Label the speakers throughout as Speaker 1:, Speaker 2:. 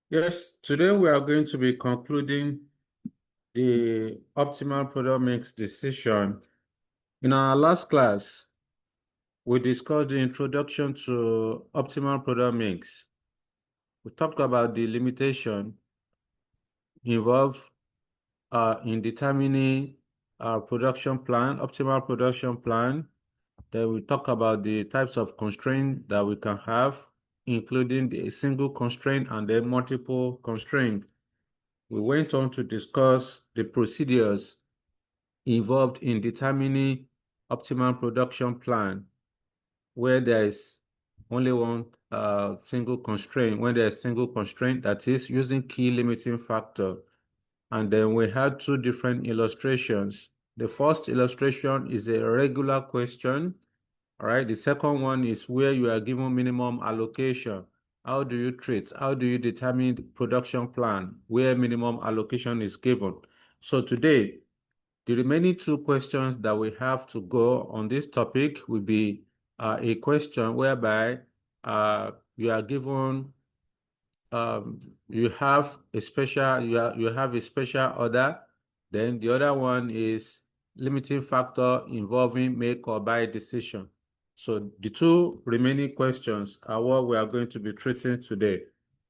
Speaker 1: Yes, today we are going to be concluding the optimal product mix decision. In our last class, we discussed the introduction to optimal product mix. We talked about the limitation involved in determining our production plan, optimal production plan. Then we talk about the types of constraints that we can have, including the single constraint and the multiple constraint. We went on to discuss the procedures involved in determining optimal production plan where there is only one single constraint, when there's single constraint, that is using key limiting factor. And then we had two different illustrations. The first illustration is a regular question. All right. The second one is where you are given minimum allocation. How do you treat? How do you determine the production plan where minimum allocation is given? So today, the remaining two questions that we have to go on this topic will be a question whereby you are given you have a special order. Then the other one is limiting factor involving make or buy decision. So the two remaining questions are what we are going to be treating today.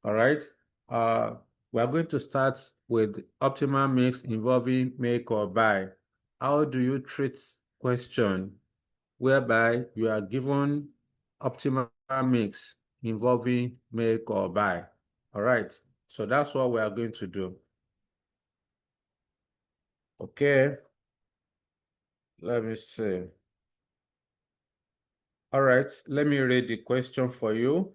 Speaker 1: All right. We are going to start with optimal mix involving make or buy. How do you treat question whereby you are given optimal mix involving make or buy? All right, so that's what we are going to do. Okay, let me see. All right, let me read the question for you.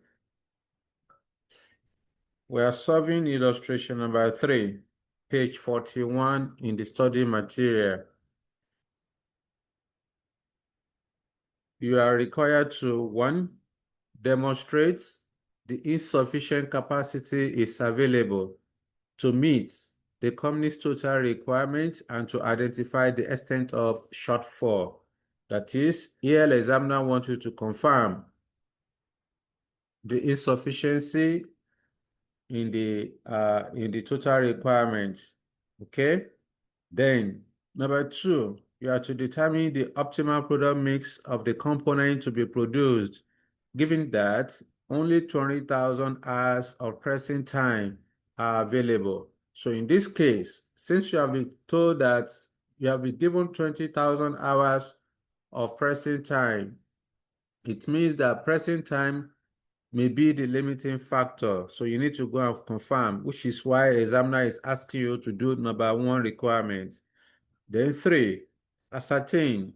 Speaker 1: We are solving illustration number 3, page 41 in the study material. You are required to 1, demonstrate the insufficient capacity is available to meet the company's total requirements and to identify the extent of shortfall. That is, EL examiner wants you to confirm the insufficiency in the total requirements. Okay. Then number 2, you have to determine the optimal product mix of the component to be produced, given that only 20,000 hours of pressing time are available. So in this case, since you have been told that you have been given 20,000 hours of pressing time, it means that pressing time may be the limiting factor. So you need to go and confirm, which is why examiner is asking you to do number 1 requirement. Then 3, ascertain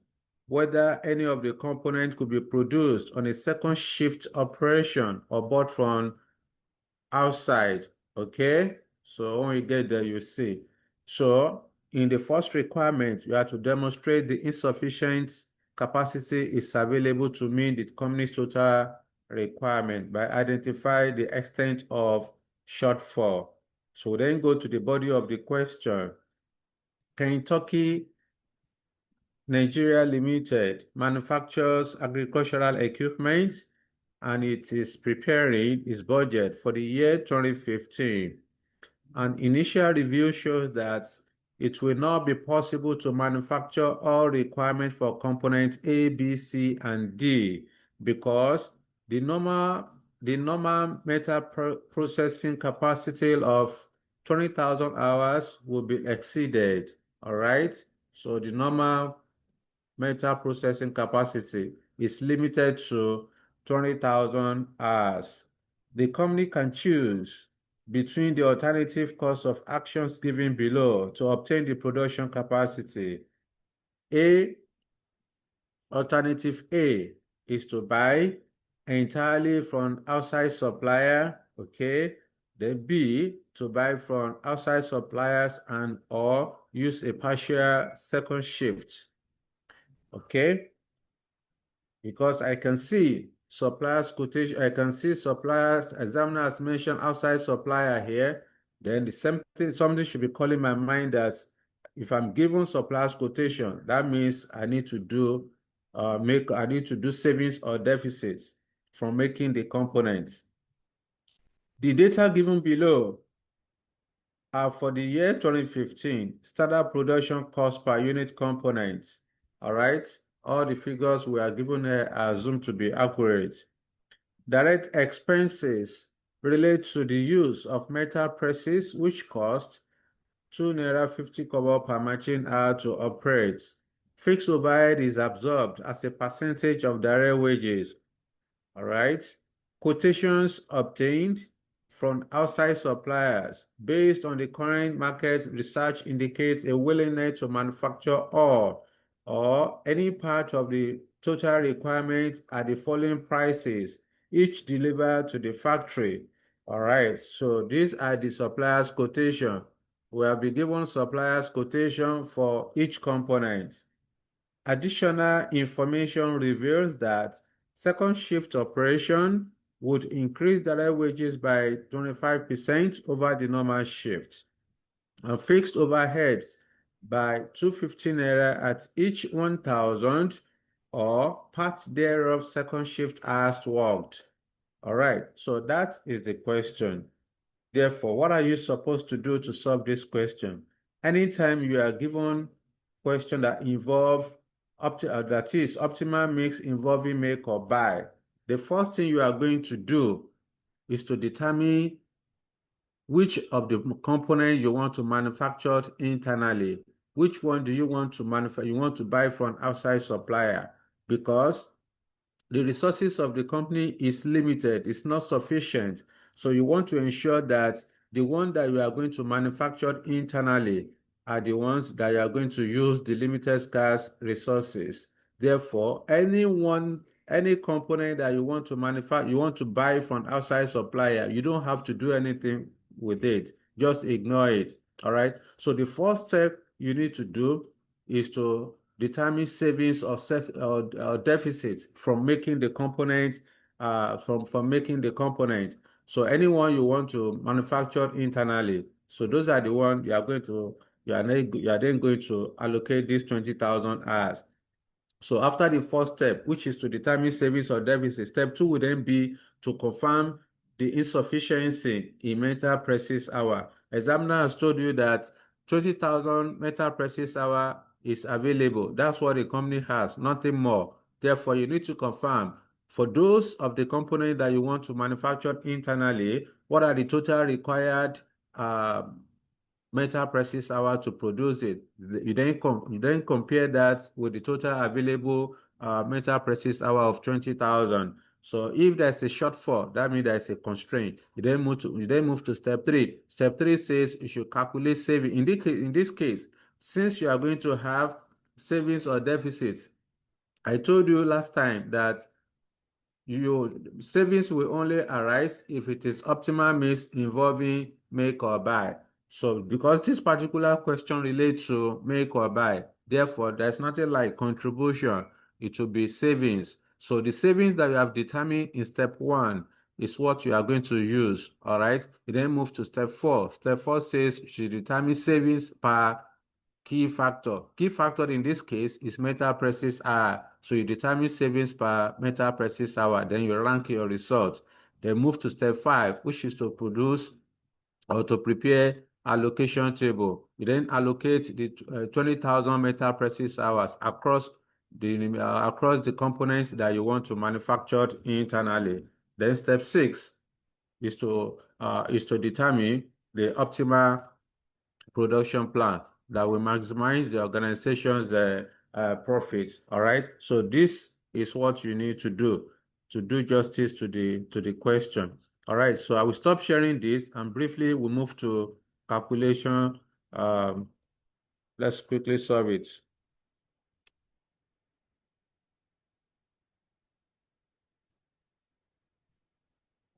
Speaker 1: whether any of the components could be produced on a second shift operation or bought from outside. Okay, so when we get there, you see. So in the first requirement, you have to demonstrate the insufficient capacity is available to meet the company's total requirement by identifying the extent of shortfall. So we then go to the body of the question. Kentucky Nigeria Limited manufactures agricultural equipment and it is preparing its budget for the year 2015. An initial review shows that it will not be possible to manufacture all requirements for components A, B, C, and D because the normal metal processing capacity of 20,000 hours will be exceeded. All right. So the normal metal processing capacity is limited to 20,000 hours. The company can choose between the alternative course of actions given below to obtain the production capacity. Alternative A is to buy entirely from outside supplier, okay? Then B, to buy from outside suppliers and or use a partial second shift, okay? Because I can see suppliers quotation, I can see suppliers, examiner has mentioned outside supplier here. Then the same thing, something should be calling my mind that if I'm given suppliers quotation, that means I need to do I need to do savings or deficits from making the components. The data given below are for the year 2015, standard production cost per unit component. All right, all the figures we are given here are assumed to be accurate. Direct expenses relate to the use of metal presses, which cost 2 naira 50 kobo per machine hour to operate. Fixed overhead is absorbed as a percentage of direct wages. All right. Quotations obtained from outside suppliers based on the current market research indicates a willingness to manufacture all or any part of the total requirement at the following prices, each delivered to the factory. All right. So these are the suppliers' quotation. We have been given suppliers' quotation for each component. Additional information reveals that second shift operation would increase direct wages by 25% over the normal shift, and fixed overheads by 250 naira at each 1,000 or part thereof second shift hours worked. All right, so that is the question. Therefore, what are you supposed to do to solve this question? Anytime you are given question that involve that is optimal mix involving make or buy, the first thing you are going to do is to determine which of the components you want to manufacture internally. Which one do you want to manufacture? You want to buy from outside supplier because the resources of the company is limited, it's not sufficient. So you want to ensure that the one that you are going to manufacture internally are the ones that you are going to use the limited scarce resources. Therefore, any component that you want to manufacture, you want to buy from outside supplier, you don't have to do anything with it. Just ignore it. All right. So the first step you need to do is to determine savings or deficits from making the components from making the component. So anyone you want to manufacture internally, so those are the ones you are then going to allocate these 20,000 hours. So after the first step, which is to determine savings or deficit, step two will then be to confirm the insufficiency in metal presses hour. Examiner has told you that 20,000 metal presses hour is available. That's what the company has, nothing more. Therefore, you need to confirm for those of the component that you want to manufacture internally, what are the total required metal presses hour to produce it. You then compare that with the total available metal presses hour of 20,000. So if there's a shortfall, that means there's a constraint. You then move to step three. Step three says you should calculate saving. In this case, since you are going to have savings or deficits, I told you last time that your savings will only arise if it is optimal mix involving make or buy. So because this particular question relates to make or buy, therefore there's nothing like contribution. It will be savings. So the savings that you have determined in step one is what you are going to use. All right. You then move to step four. Step four says you should determine savings per key factor. Key factor in this case is metal presses hour. So you determine savings per metal presses hour. Then you rank your results. Then move to step five, which is to produce or to prepare allocation table. You then allocate the 20,000 metal presses hours across the components that you want to manufacture internally. Then step six is to determine the optimal production plan that will maximize the organization's profits. All right. So this is what you need to do justice to the question. All right. So I will stop sharing this and briefly we'll move to calculation. Let's quickly solve it.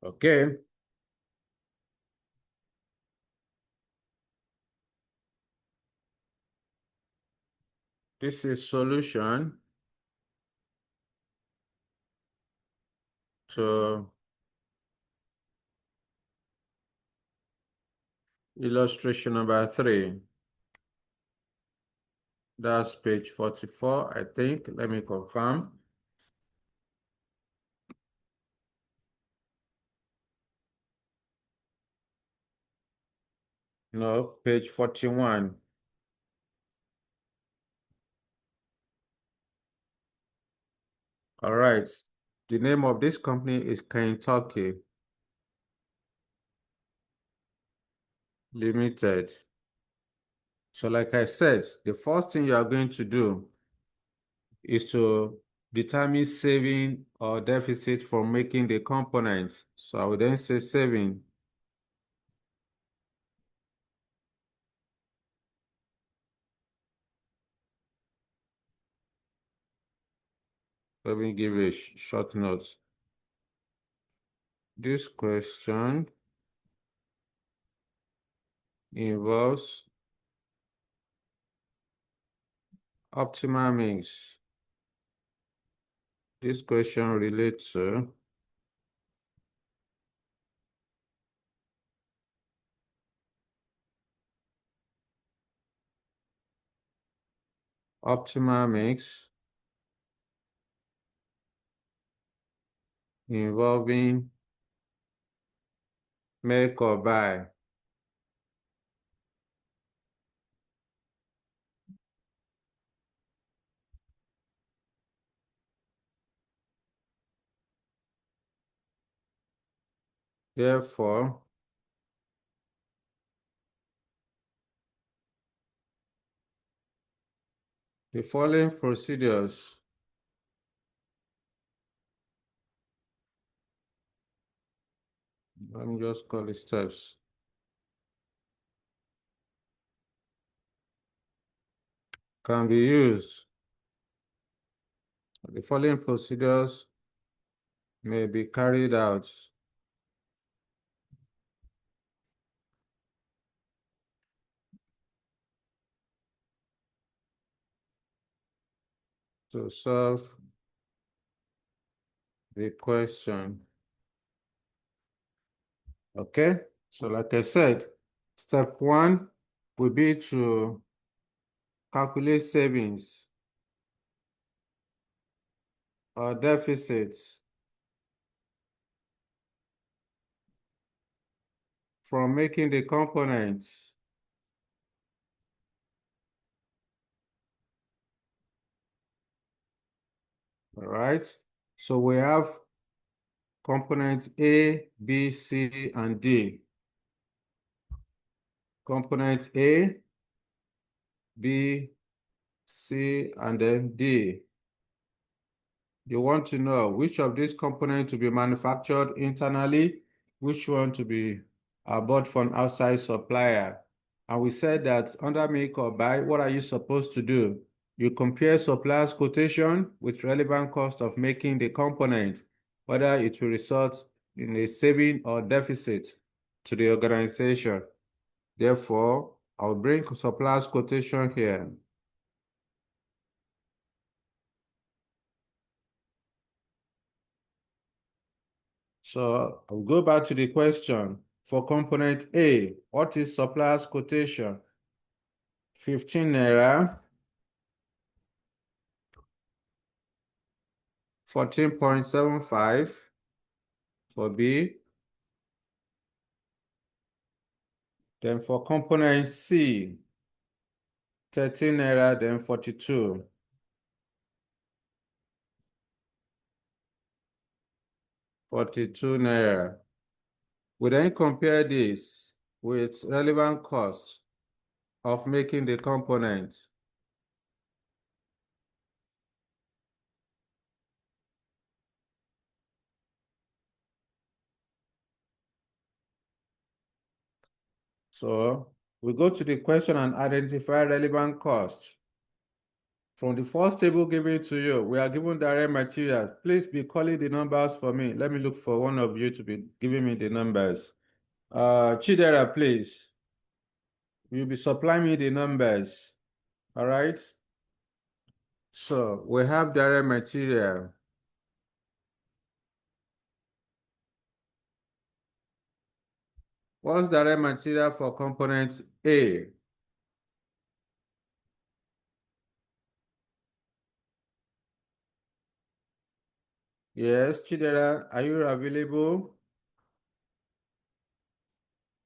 Speaker 1: Okay. This is solution to illustration number 3. That's page 44, I think. Let me confirm. No, page 41. All right. The name of this company is Kentucky Limited. So like I said, the first thing you are going to do is to determine saving or deficit from making the components. So I will then say saving. Let me give a short note. This question involves optimal mix. This question relates to optimal mix involving make or buy. Therefore, the following procedures let me just call it steps can be used. The following procedures may be carried out to solve the question. Okay, so like I said, step one will be to calculate savings or deficits from making the components. All right, so we have components A, B, C, and D. Component A, B, C, and then D. You want to know which of these components to be manufactured internally, which one to be bought from outside supplier. And we said that under make or buy, what are you supposed to do? You compare supplier's quotation with relevant cost of making the component, whether it will result in a saving or deficit to the organization. Therefore, I'll bring supplier's quotation here. So I'll go back to the question. For component A, what is supplier's quotation? 15 naira, 14.75 for B. Then for component C, 13 naira, then 42. 42 naira. We then compare this with relevant cost of making the component. So we go to the question and identify relevant cost. From the first table given to you, we are given direct materials. Please be calling the numbers for me. Let me look for one of you to be giving me the numbers. Chidera, please. You'll be supplying me the numbers. All right. So we have direct material. What's direct material for component A? Yes, Chidera, are you available?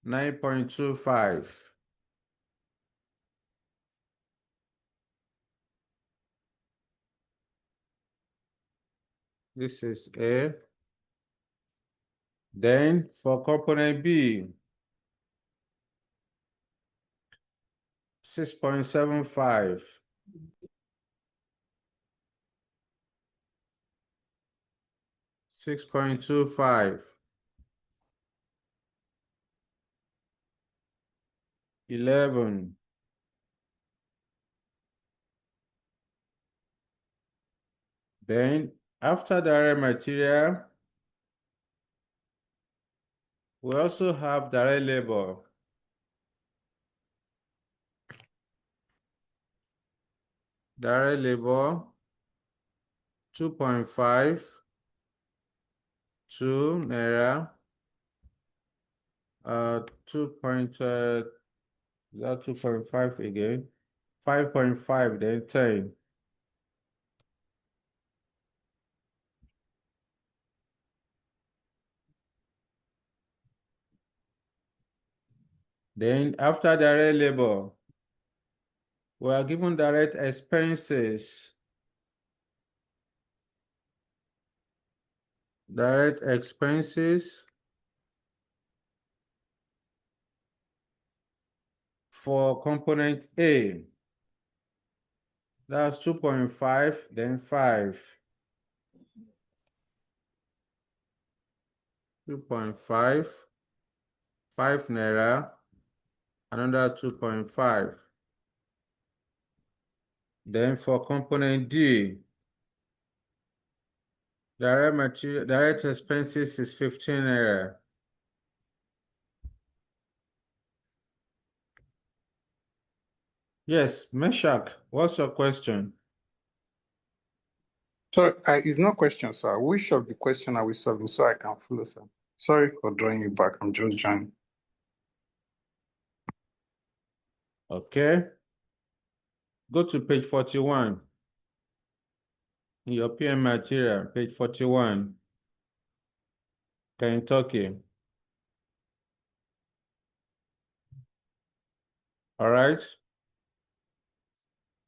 Speaker 1: 9.25. This is A. Then for component B, 6.75. 6.25. 11. Then after direct material, we also have direct labor. Direct labor, 2.5, 2 naira, 2.5 again, 5.5, then 10. Then after direct labor, we are given direct expenses. Direct expenses for component A. That's 2.5, then 5. 2.5, 5 naira, another 2.5. Then for component D, direct expenses is 15 naira. Yes, Meshach, what's your question?
Speaker 2: Sorry, it's no question, sir. Which of the question are we solving so I can follow, sir? Sorry for drawing you back. I'm just joining.
Speaker 1: Okay. Go to page 41. In your PM material, page 41. Kentucky. All right.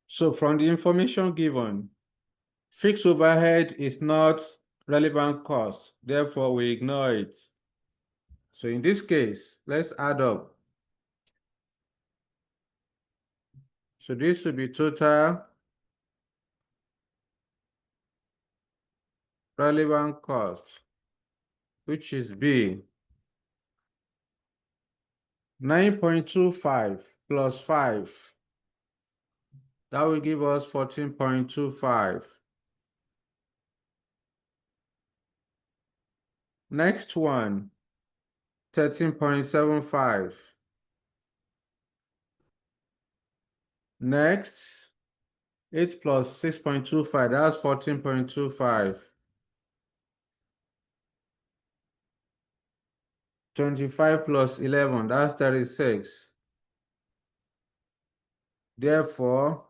Speaker 1: So from the information given, fixed overhead is not relevant cost. Therefore, we ignore it. So in this case, let's add up. So this will be total relevant cost, which is B. 9.25 plus 5. That will give us 14.25. Next one, 13.75. Next, 8 plus 6.25, that's 14.25. 25 plus 11, that's 36. Therefore,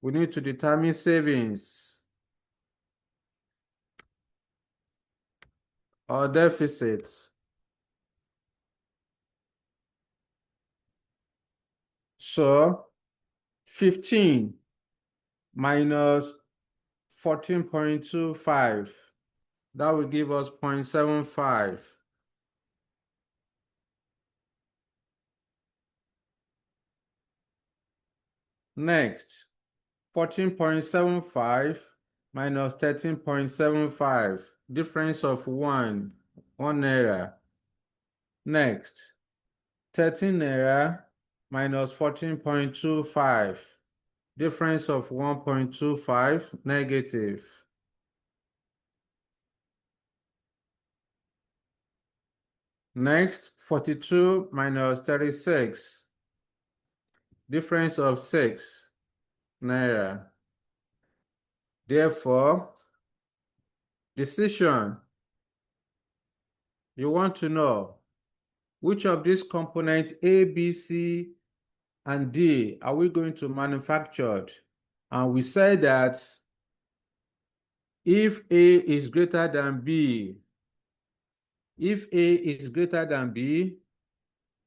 Speaker 1: we need to determine savings or deficits. So 15 minus 14.25, that will give us 0.75. Next, 14.75 minus 13.75, difference of 1 naira. Next, 13 naira minus 14.25, difference of 1.25, negative. Next, 42 minus 36, difference of 6 naira. Therefore, decision, you want to know which of these components A, B, C, and D are we going to manufacture? And we said that if A is greater than B, if A is greater than B,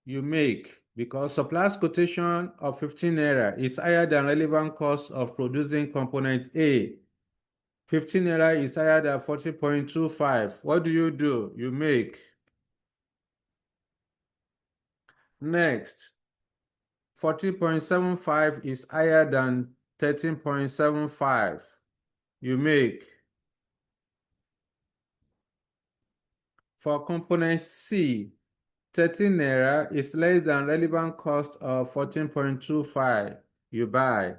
Speaker 1: you make, because supplier's quotation of 15 naira is higher than relevant cost of producing component A. 15 naira is higher than 40.25. What do? You make. Next, 14.75 is higher than 13.75. You make. For component C, 13 naira is less than relevant cost of 14.25. You buy.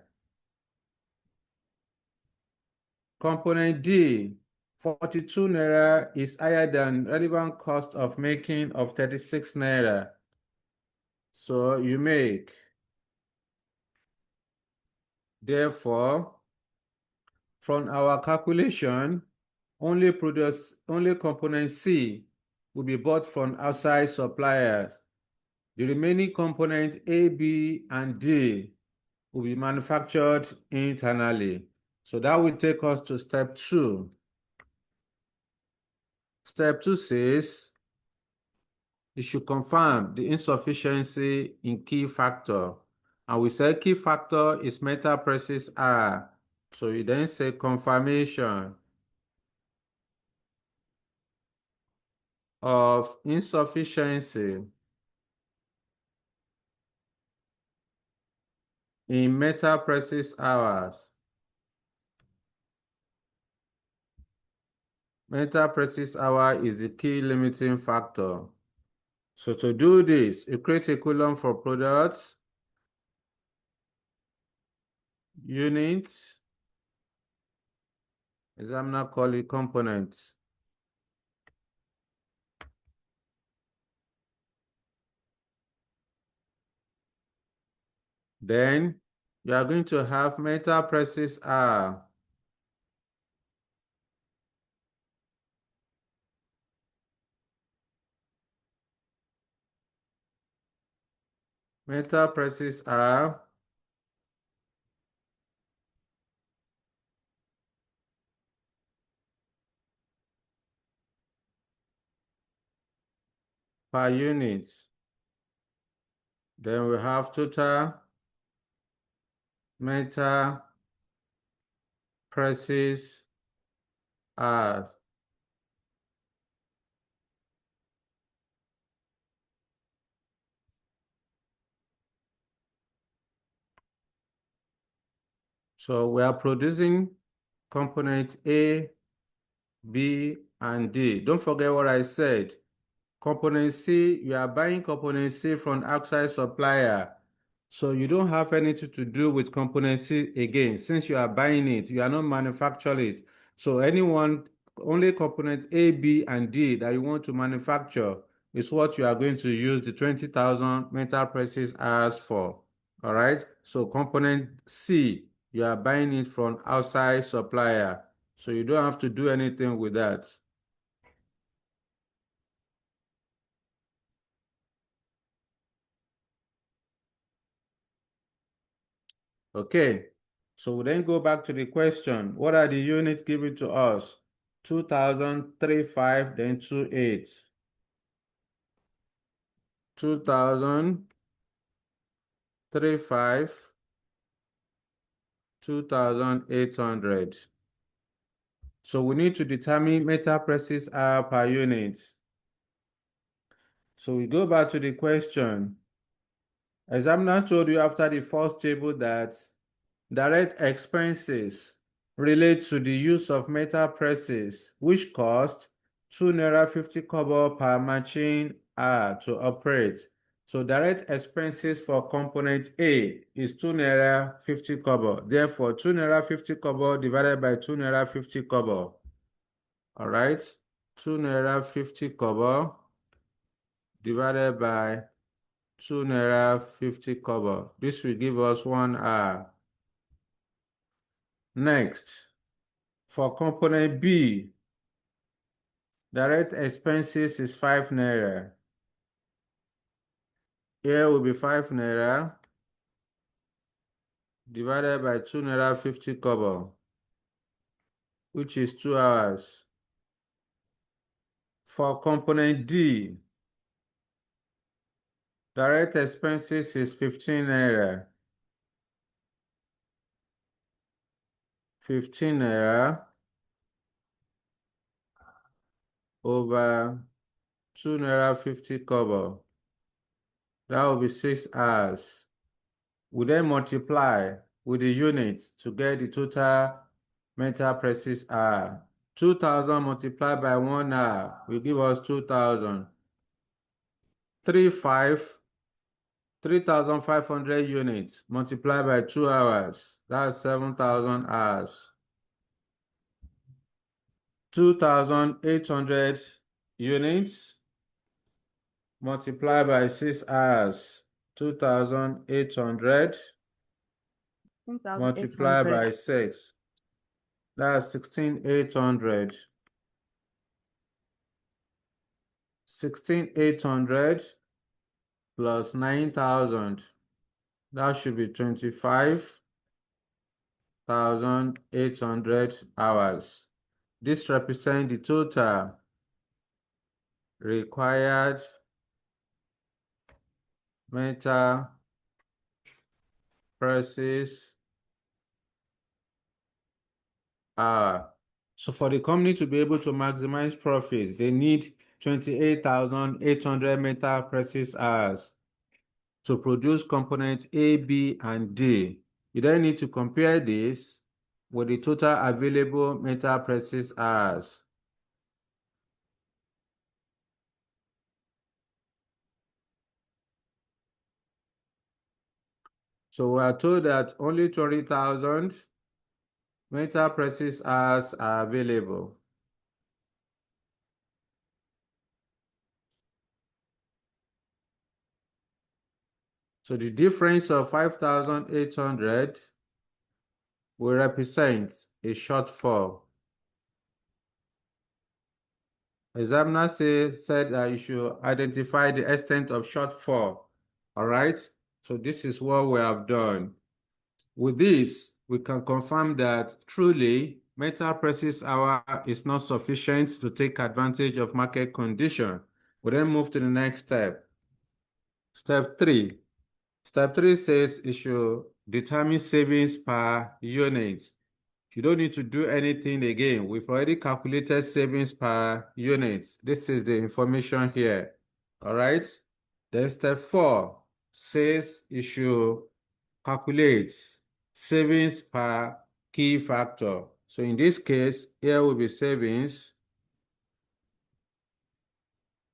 Speaker 1: Component D, 42 naira is higher than relevant cost of making of 36 naira. So you make. Therefore, from our calculation, only component C will be bought from outside suppliers. The remaining components A, B, and D will be manufactured internally. So that will take us to step 2. Step 2 says you should confirm the insufficiency in key factor. And we said key factor is metal prices R. So you then say confirmation of insufficiency in metal prices hours. Metal prices hour is the key limiting factor. So to do this, you create a column for products, units, examiner call it components. Then you are going to have metal prices R. Metal prices R per unit. Then we have total metal prices R. So we are producing component A, B, and D. Don't forget what I said. Component C, you are buying component C from outside supplier. So you don't have anything to do with component C again. Since you are buying it, you are not manufacturing it. So only component A, B, and D that you want to manufacture is what you are going to use the 20,000 metal prices hours for. All right. So component C, you are buying it from outside supplier. So you don't have to do anything with that. Okay, so we then go back to the question. What are the units given to us? 2,000, 3,5, then 2,8. 2,000, 3,5, 2,800. So we need to determine metal prices are per unit. So we go back to the question. Examiner told you after the first table that direct expenses relate to the use of metal presses, which cost 2 naira 50 kobo per machine hour to operate. So direct expenses for component A is 2 naira 50 kobo. Therefore, 2 naira 50 kobo divided by 2 naira 50 kobo. All right, 2 naira 50 kobo divided by 2 naira 50 kobo. This will give us 1 hour. Next, for component B, direct expenses is 5 naira. Here will be 5 naira divided by 2 naira 50 kobo, which is 2 hours. For component D, direct expenses is 15 naira. 15 naira over 2 naira 50 kobo. That will be 6 hours. We then multiply with the units to get the total metal presses hour. 2,000 multiplied by 1 hour will give us 2,000. 3,500 units multiplied by 2 hours. That's 7,000 hours. 2,800 units multiplied by 6 hours. 2,800 multiplied by 6. That's 16,800. 16,800 plus 9,000. That should be 25,800 hours. This represents the total required metal presses hour. So for the company to be able to maximize profits, they need 28,800 metal presses hours to produce components A, B, and D. You then need to compare this with the total available metal presses hours. So we are told that only 20,000 metal presses hours are available. So the difference of 5,800 will represent a shortfall. Examiner said that you should identify the extent of shortfall. All right, so this is what we have done. With this, we can confirm that truly metal presses hour is not sufficient to take advantage of market condition. We then move to the next step. Step 3. Step 3 says you should determine savings per unit. You don't need to do anything again. We've already calculated savings per unit. This is the information here. All right. Then step 4 says you should calculate savings per key factor. So in this case, here will be savings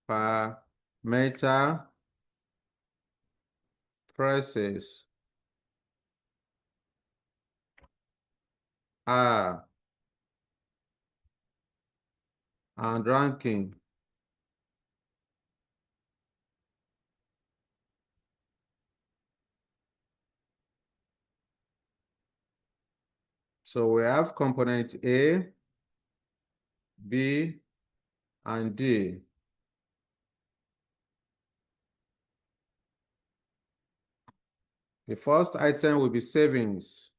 Speaker 1: per metal presses R and ranking. So we have component A, B, and D. The first item will be savings.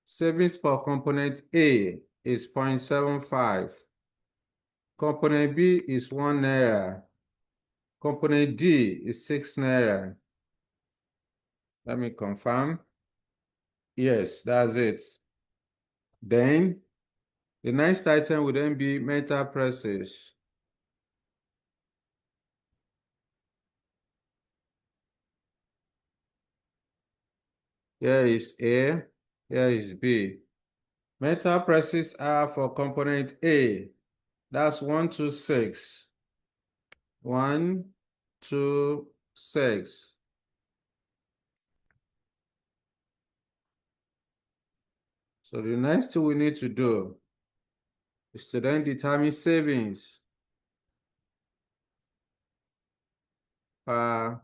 Speaker 1: Savings for component A is 0.75. Component B is 1 naira. Component D is 6 naira. Let me confirm. Yes, that's it. Then the next item will then be metal presses. Here is A, here is B. Metal presses are for component A. That's 126. 126. So the next thing we need to do is to then determine savings per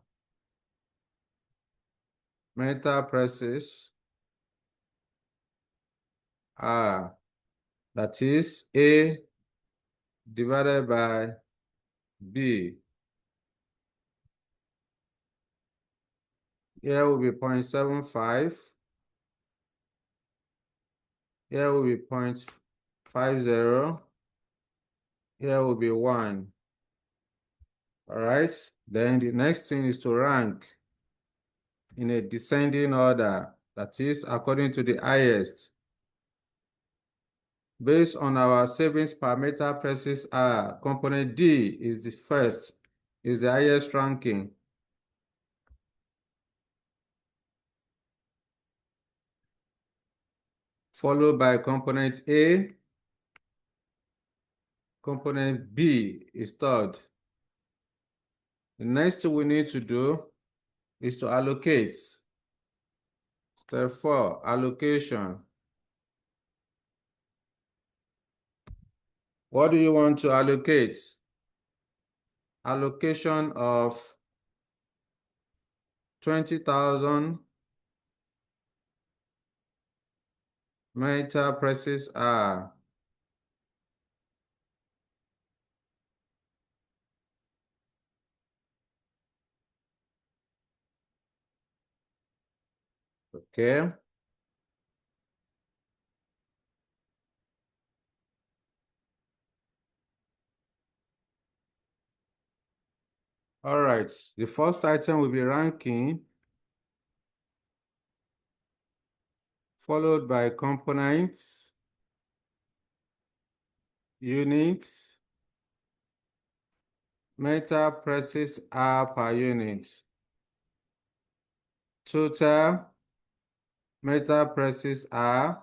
Speaker 1: metal presses are, that is A divided by B. Here will be 0.75. Here will be 0.50. Here will be 1. All right. Then the next thing is to rank in a descending order, that is according to the highest. Based on our savings per meter presses hour, component D is the first, is the highest ranking. Followed by component A. Component B is third. The next thing we need to do is to allocate. Step 4, allocation. What do you want to allocate? Allocation of 20,000 meter presses hour. Okay. All right. The first item will be ranking, followed by components, units, meter presses hour per unit, total meter presses hour,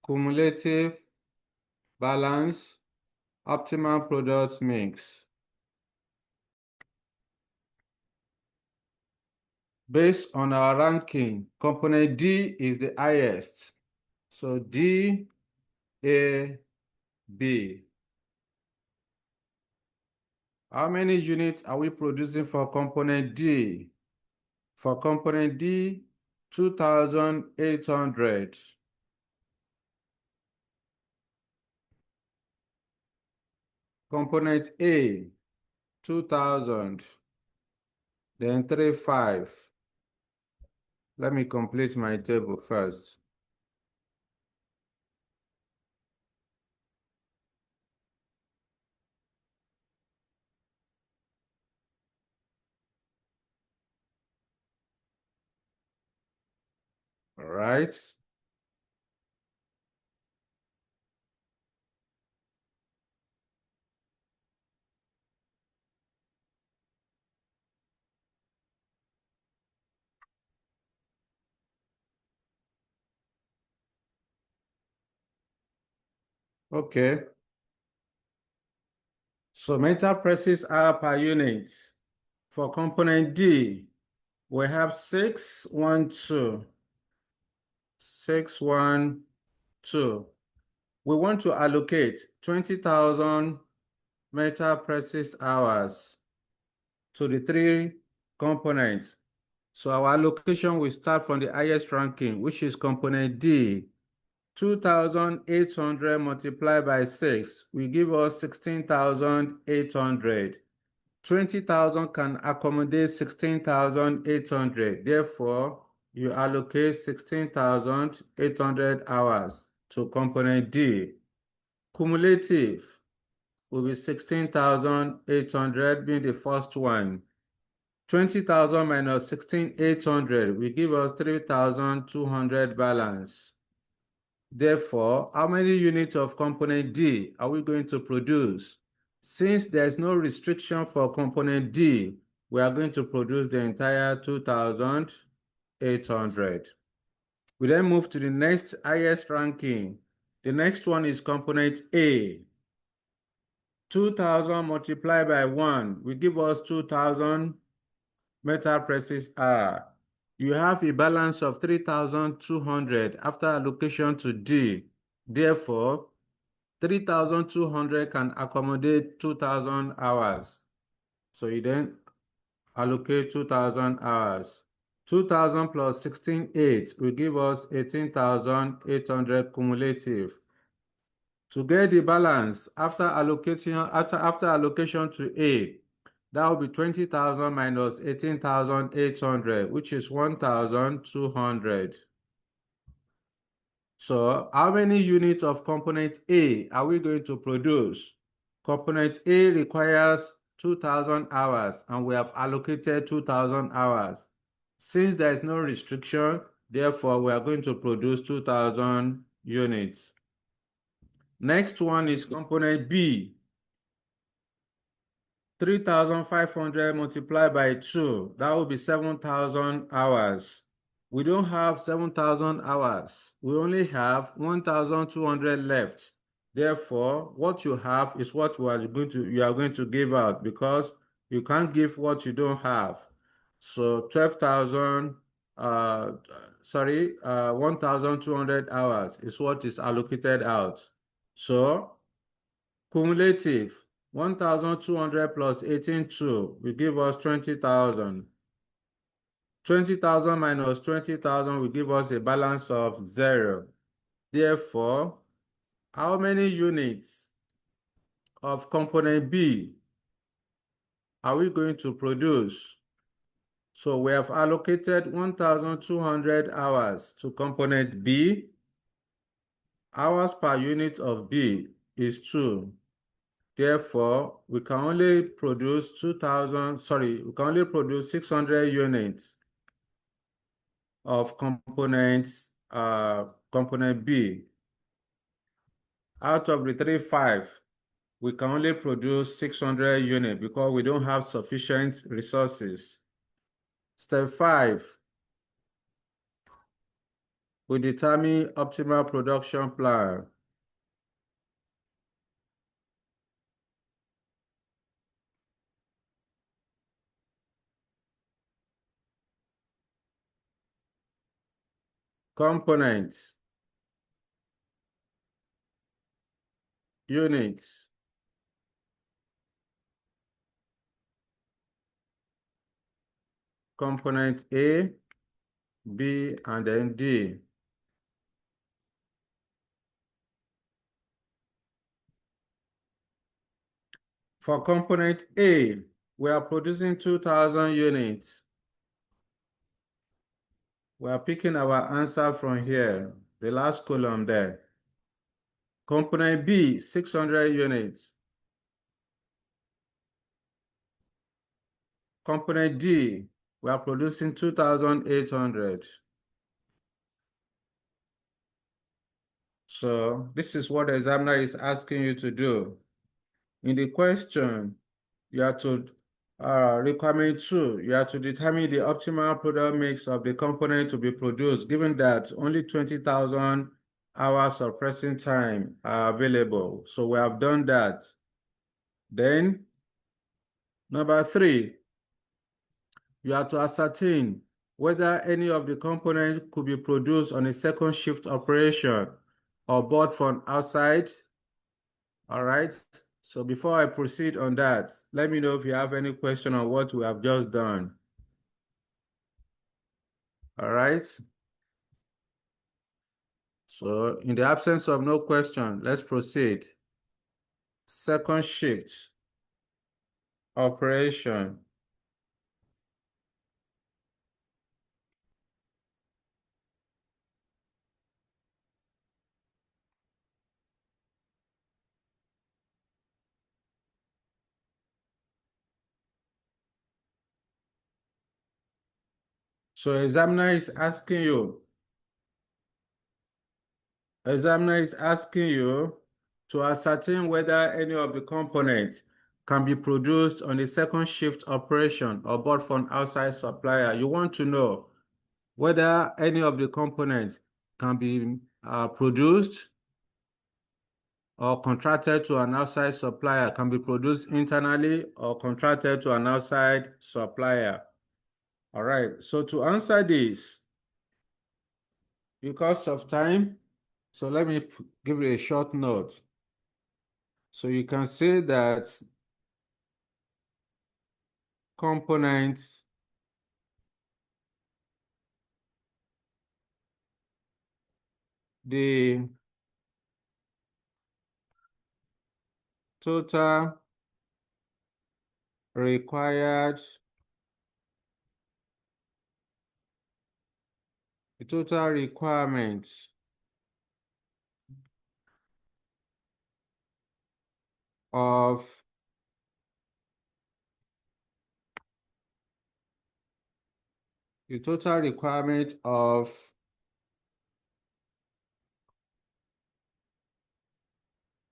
Speaker 1: cumulative, balance, optimal product mix. Based on our ranking, component D is the highest. So D, A, B. How many units are we producing for component D? For component D, 2,800. Component A, 2,000. Then 3,500. Let me complete my table first. All right. Okay. So meter presses hour per unit. For component D, we have 612. 612. We want to allocate 20,000 meter presses hours to the three components. So our allocation will start from the highest ranking, which is component D. 2,800 multiplied by 6 will give us 16,800. 20,000 can accommodate 16,800. Therefore, you allocate 16,800 hours to component D. Cumulative will be 16,800 being the first one. 20,000 minus 16,800 will give us 3,200 balance. Therefore, how many units of component D are we going to produce? Since there is no restriction for component D, we are going to produce the entire 2,800. We then move to the next highest ranking. The next one is component A. 2,000 multiplied by 1 will give us 2,000 meter presses hour. You have a balance of 3,200 after allocation to D. Therefore, 3,200 can accommodate 2,000 hours. So you then allocate 2,000 hours. 2,000 plus 16,800 will give us 18,800 cumulative. To get the balance after allocation to A, that will be 20,000 minus 18,800, which is 1,200. So how many units of component A are we going to produce? Component A requires 2,000 hours, and we have allocated 2,000 hours. Since there is no restriction, therefore we are going to produce 2,000 units. Next one is component B. 3,500 multiplied by 2, that will be 7,000 hours. We don't have 7,000 hours. We only have 1,200 left. Therefore, what you have is what you are going to give out, because you can't give what you don't have. So 1,200 hours is what is allocated out. So cumulative 1,200 plus 18,2 will give us 20,000. 20,000 minus 20,000 will give us a balance of 0. Therefore, how many units of component B are we going to produce? So we have allocated 1,200 hours to component B. Hours per unit of B is 2. Therefore, we can only produce 600 units of component B. Out of the 3,500, we can only produce 600 units because we don't have sufficient resources. Step 5, we determine optimal production plan. Components, units, component A, B, and then D. For component A, we are producing 2,000 units. We are picking our answer from here, the last column there. Component B, 600 units. Component D, we are producing 2,800. So this is what the examiner is asking you to do. In the question, you have to, requirement 2, you have to determine the optimal product mix of the component to be produced, given that only 20,000 hours of pressing time are available. So we have done that. Then, number 3, you have to ascertain whether any of the components could be produced on a second shift operation or bought from outside. All right. So before I proceed on that, let me know if you have any question on what we have just done. All right. So in the absence of no question, let's proceed. Second shift operation. So examiner is asking you to ascertain whether any of the components can be produced on a second shift operation or bought from outside supplier. You want to know whether any of the components can be produced or contracted to an outside supplier, can be produced internally or contracted to an outside supplier. All right, so to answer this, because of time, so let me give you a short note. So you can say that components the total required the total requirements of the total requirement of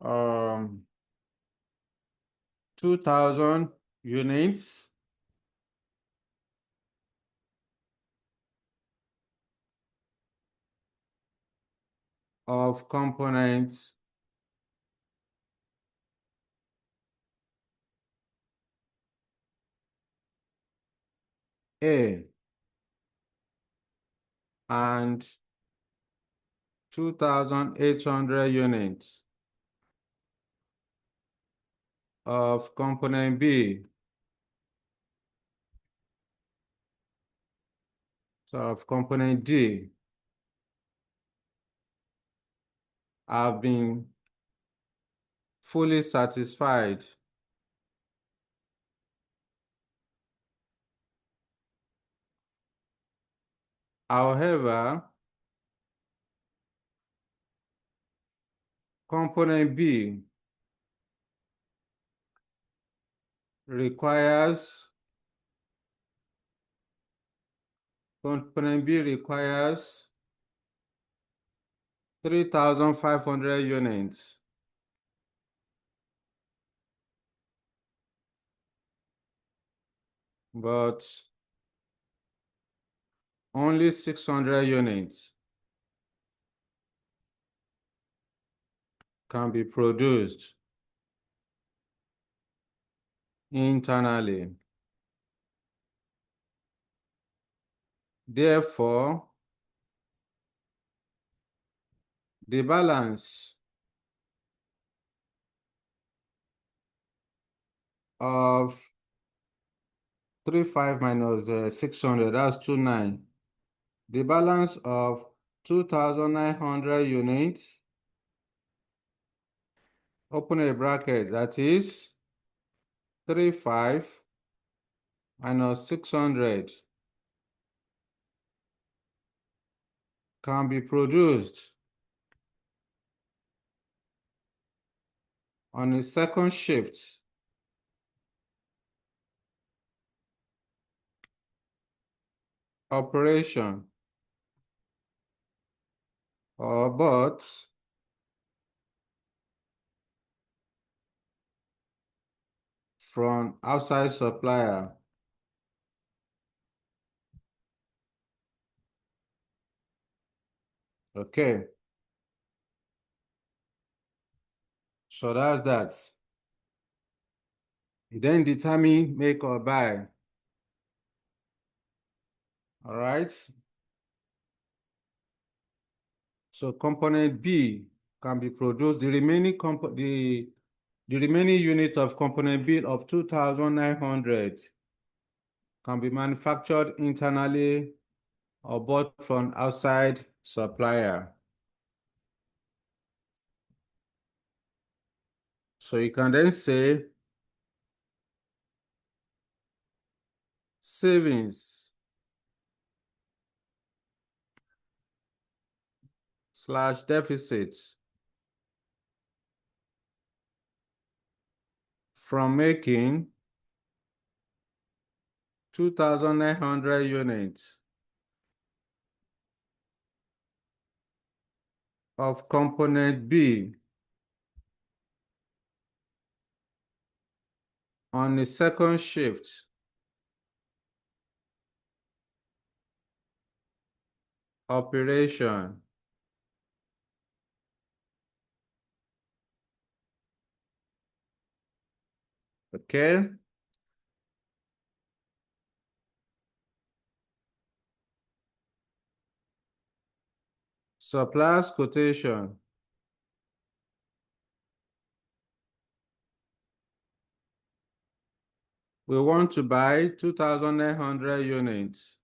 Speaker 1: 2,000 units of components A and 2,800 units of component B. So of component D have been fully satisfied. However, component B requires 3,500 units. But only 600 units can be produced internally. Therefore, the balance of 35 minus 600, that's 29. The balance of 2,900 units, open a bracket, that is 35 minus 600 can be produced on a second shift operation, or but from outside supplier. Okay, so that's that. Then determine make or buy. All right. So component B can be produced. The remaining unit of component B of 2,900 can be manufactured internally or bought from outside supplier. So you can then say savings slash deficits from making 2,900 units of component B on the second shift operation. Okay. Supplier's quotation. We want to buy 2,900 units.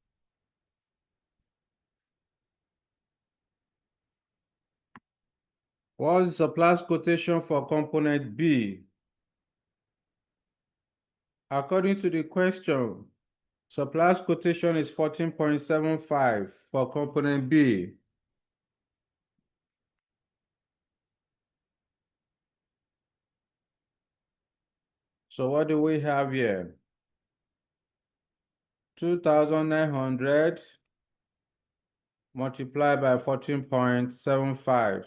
Speaker 1: What's the supplier's quotation for component B? According to the question, supplier's quotation is 14.75 for component B. So what do we have here? 2,900 multiplied by 14.75.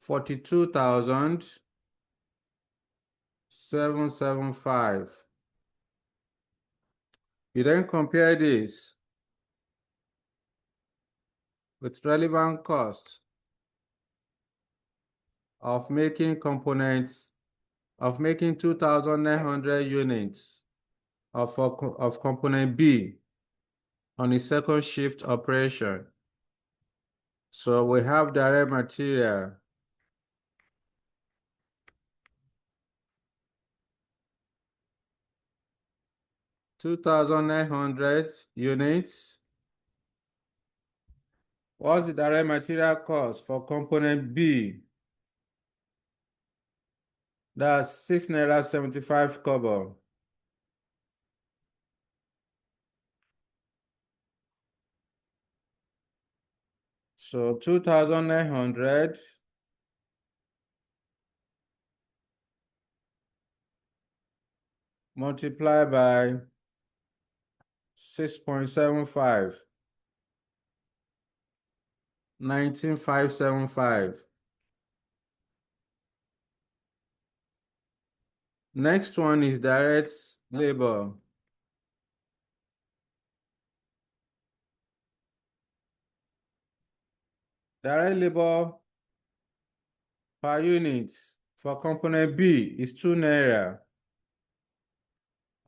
Speaker 1: 42,775. You then compare this with relevant cost of making 2,900 units of component B on a second shift operation. So we have direct material. $2,900 units. What's the direct material cost for component B? That's 6 naira 75 kobo. So 2,900 multiplied by 6.75, 19,575. Next one is direct labor. Direct labor per unit for component B is 2 naira.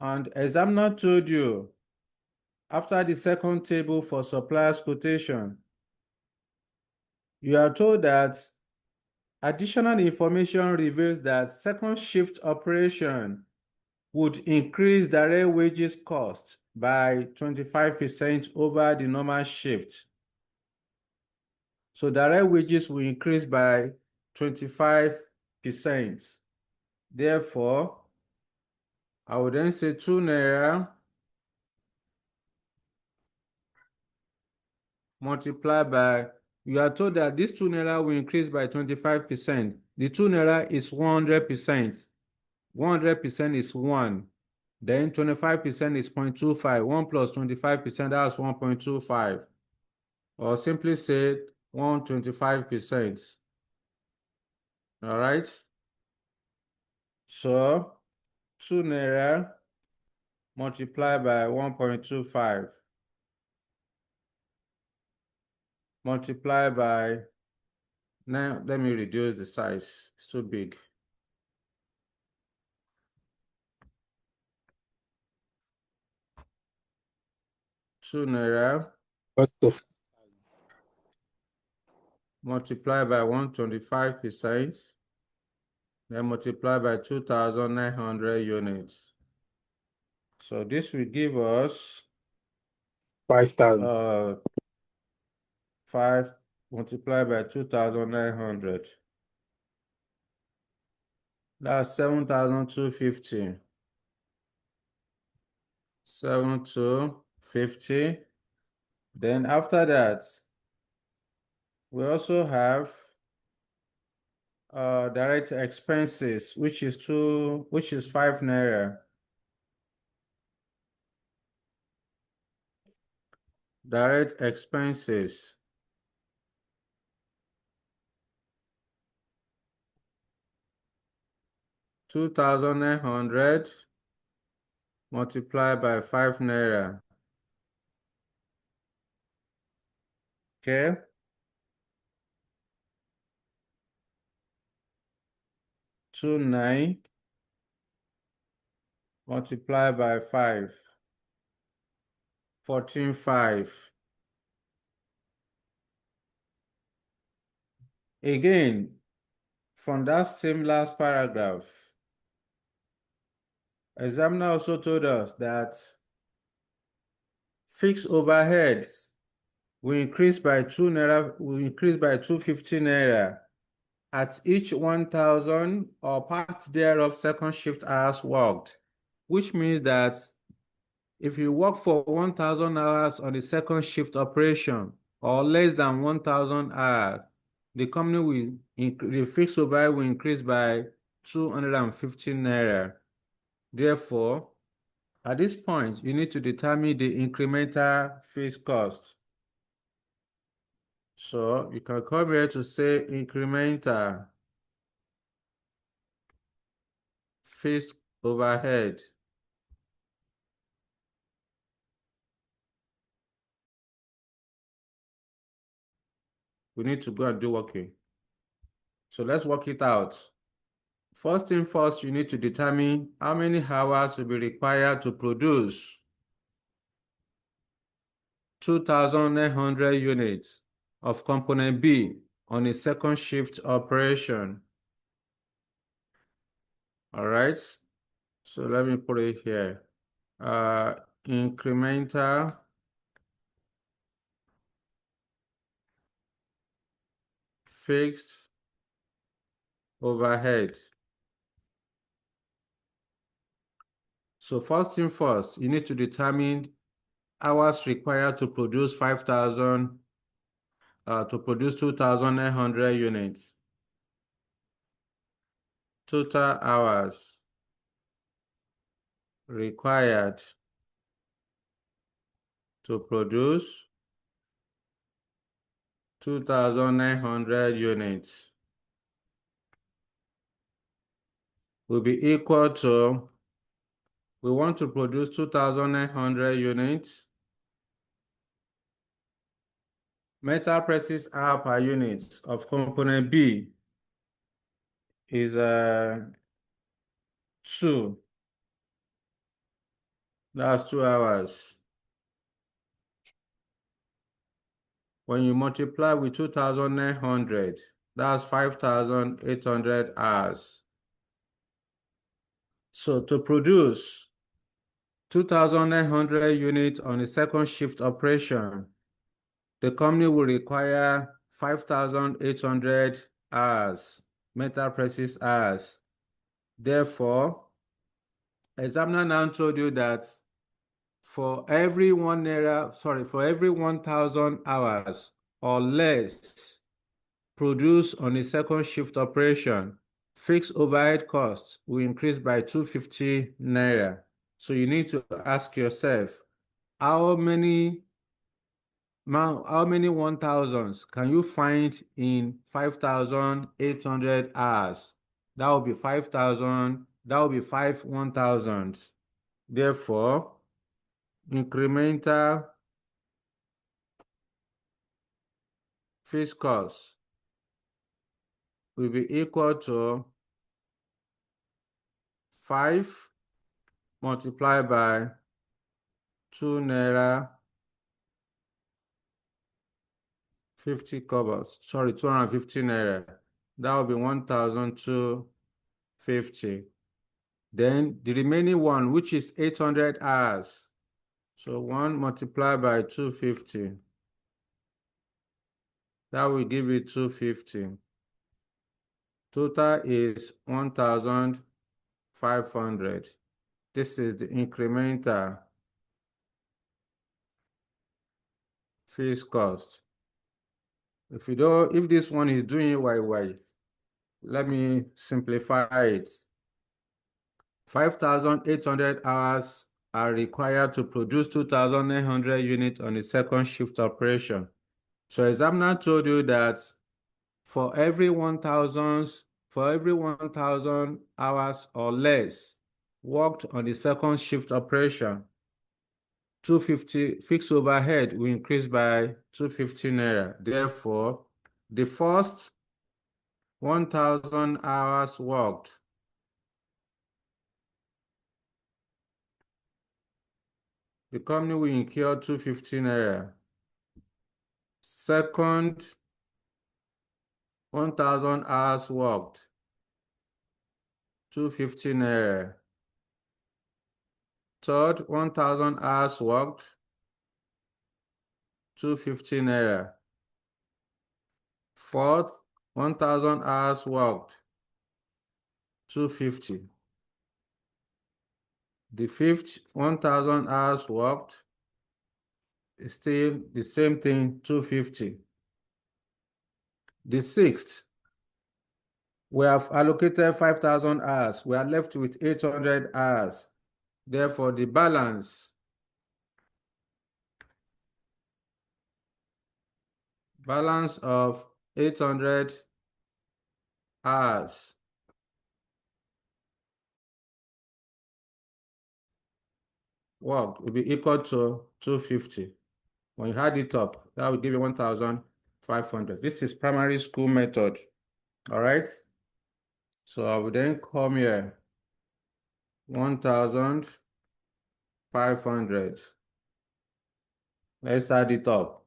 Speaker 1: And examiner told you, after the second table for supplier's quotation, you are told that additional information reveals that second shift operation would increase direct wages cost by 25% over the normal shift. So direct wages will increase by 25%. Therefore, I would then say 2 naira multiplied by, you are told that this 2 naira will increase by 25%. The 2 naira is 100%. 100% is 1. Then 25% is 0.25. 1 plus 25%, that's 1.25. Or simply say 125%. All right. So 2 naira multiplied by 1.25 multiplied by, now let me reduce the size, it's too big. Two naira multiplied by 125%, then multiplied by 2,900 units. So this will give us
Speaker 2: 5,000.
Speaker 1: 5 multiplied by 2,900. That's 7,250. 7,250. Then after that, we also have direct expenses, which is 5 naira. Direct expenses. $2,900 multiplied by 5 naira. Okay. Two nine multiplied by 5. 14,500. Again, from that same last paragraph, examiner also told us that fixed overheads will increase by 2 naira, will increase by 250 naira at each 1,000 or part thereof second shift hours worked, which means that if you work for 1,000 hours on the second shift operation or less than 1,000 hours, the company will, the fixed overhead will increase by 250 naira. Therefore, at this point, you need to determine the incremental fixed cost. So you can come here to say incremental fixed overhead. We need to go and do working. So let's work it out. First thing first, you need to determine how many hours will be required to produce 2,900 units of component B on a second shift operation. All right, so let me put it here. Incremental fixed overhead. So first thing first, you need to determine hours required to produce 5,000 to produce 2,900 units. Total hours required to produce 2,900 units will be equal to, we want to produce 2,900 units. Metal presses hour per unit of component B is 2. That's 2 hours. When you multiply with 2,900, that's 5,800 hours. So to produce 2,900 units on a second shift operation, the company will require 5,800 hours, metal presses hours. Therefore, examiner now told you that for every 1,000 hours or less produced on a second shift operation, fixed overhead costs will increase by 250 naira. So you need to ask yourself, how many 1,000s can you find in 5,800 hours? That will be 5,000, that will be 1,000s. Therefore, incremental fixed cost will be equal to 5 multiplied by 2 naira 50 cobbles. Sorry, 250 naira. That will be 1,250. Then the remaining one, which is 800 hours. So 1 multiplied by 250. That will give you 250. Total is 1,500. This is the incremental fixed cost. If this one is doing YY, let me simplify it. 5,800 hours are required to produce 2,900 units on a second shift operation. So examiner told you that for every 1,000 hours or less worked on the second shift operation, 250 fixed overhead will increase by 250 naira. Therefore, the first 1,000 hours worked the company will incur 250 naira. Second 1,000 hours worked, 250 naira. Third 1,000 hours worked, 250 naira. Fourth 1,000 hours worked, 250. The fifth 1,000 hours worked is still the same thing, 250. The sixth, we have allocated 5,000 hours. We are left with 800 hours. Therefore, the balance balance of 800 hours. Work will be equal to 250. When you add it up, that will give you 1,500. This is primary school method. All right. So I will then come here, 1,500. Let's add it up.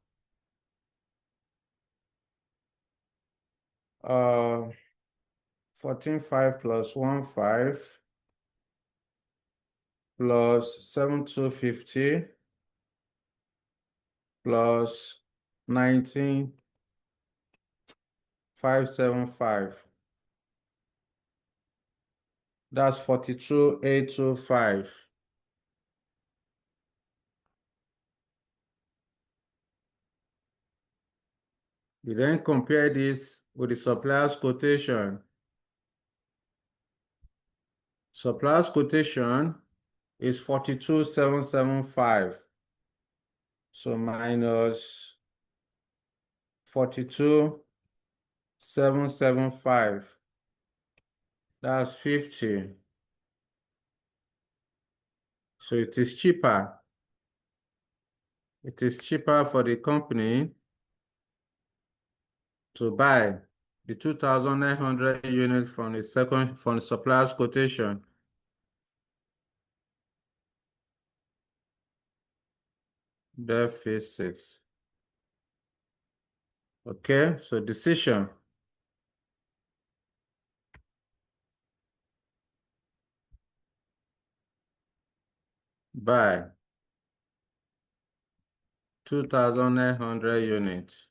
Speaker 1: 14,500 plus 1,500 plus 7,250 plus 19,575. That's 42,825. You then compare this with the supplier's quotation. Supplier's quotation is 42,775. So minus 42,775. That's 50. So it is cheaper. It is cheaper for the company to buy the 2,900 units from the supplier's quotation. Deficits. Okay, so decision. Buy 2,900 units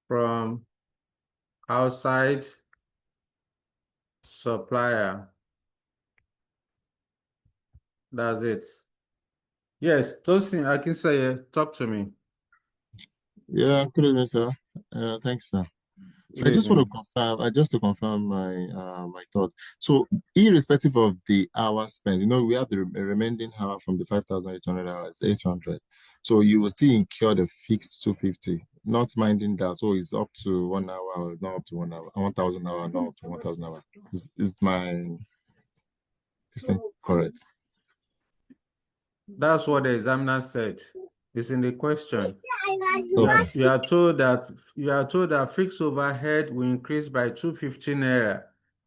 Speaker 1: from outside supplier. That's it. Yes, Tosin Akinseye, talk to me.
Speaker 3: Yeah, good evening, sir. Thanks, sir. So
Speaker 1: Good evening.
Speaker 3: to confirm my thought. So irrespective of the hour spent, we have the remaining hour from the 5,800 hours, 800. So you will still incur the fixed 250, not minding that, so it's up to 1 hour or not up to 1 hour, 1,000 hour, not up to 1,000 hour. Is my thing correct?
Speaker 1: That's what the examiner said. It's in the question.
Speaker 3: Okay.
Speaker 1: You are told that fixed overhead will increase by 215 naira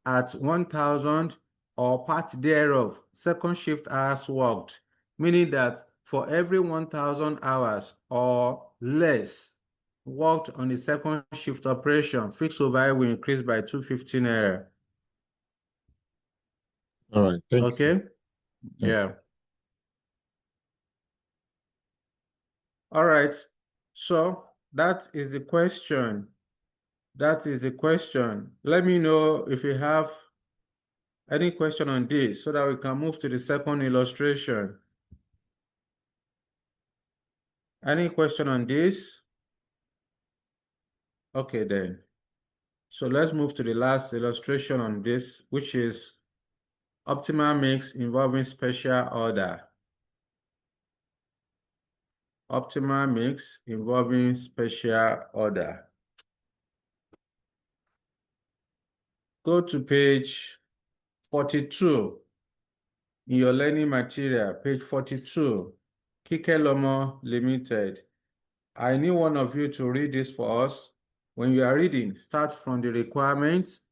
Speaker 1: at 1,000 or part thereof second shift hours worked, meaning that for every 1,000 hours or less worked on the second shift operation, fixed overhead will increase by 215 naira.
Speaker 3: All right. Thanks.
Speaker 1: Okay? Yeah. All right. So that is the question. That is the question. Let me know if you have any question on this so that we can move to the second illustration. Any question on this? Okay, then. So let's move to the last illustration on this, which is optimal mix involving special order. Optimal mix involving special order. Go to page 42 in your learning material, page 42, Kike Lomo Limited. I need one of you to read this for us. When you are reading, start from the requirements.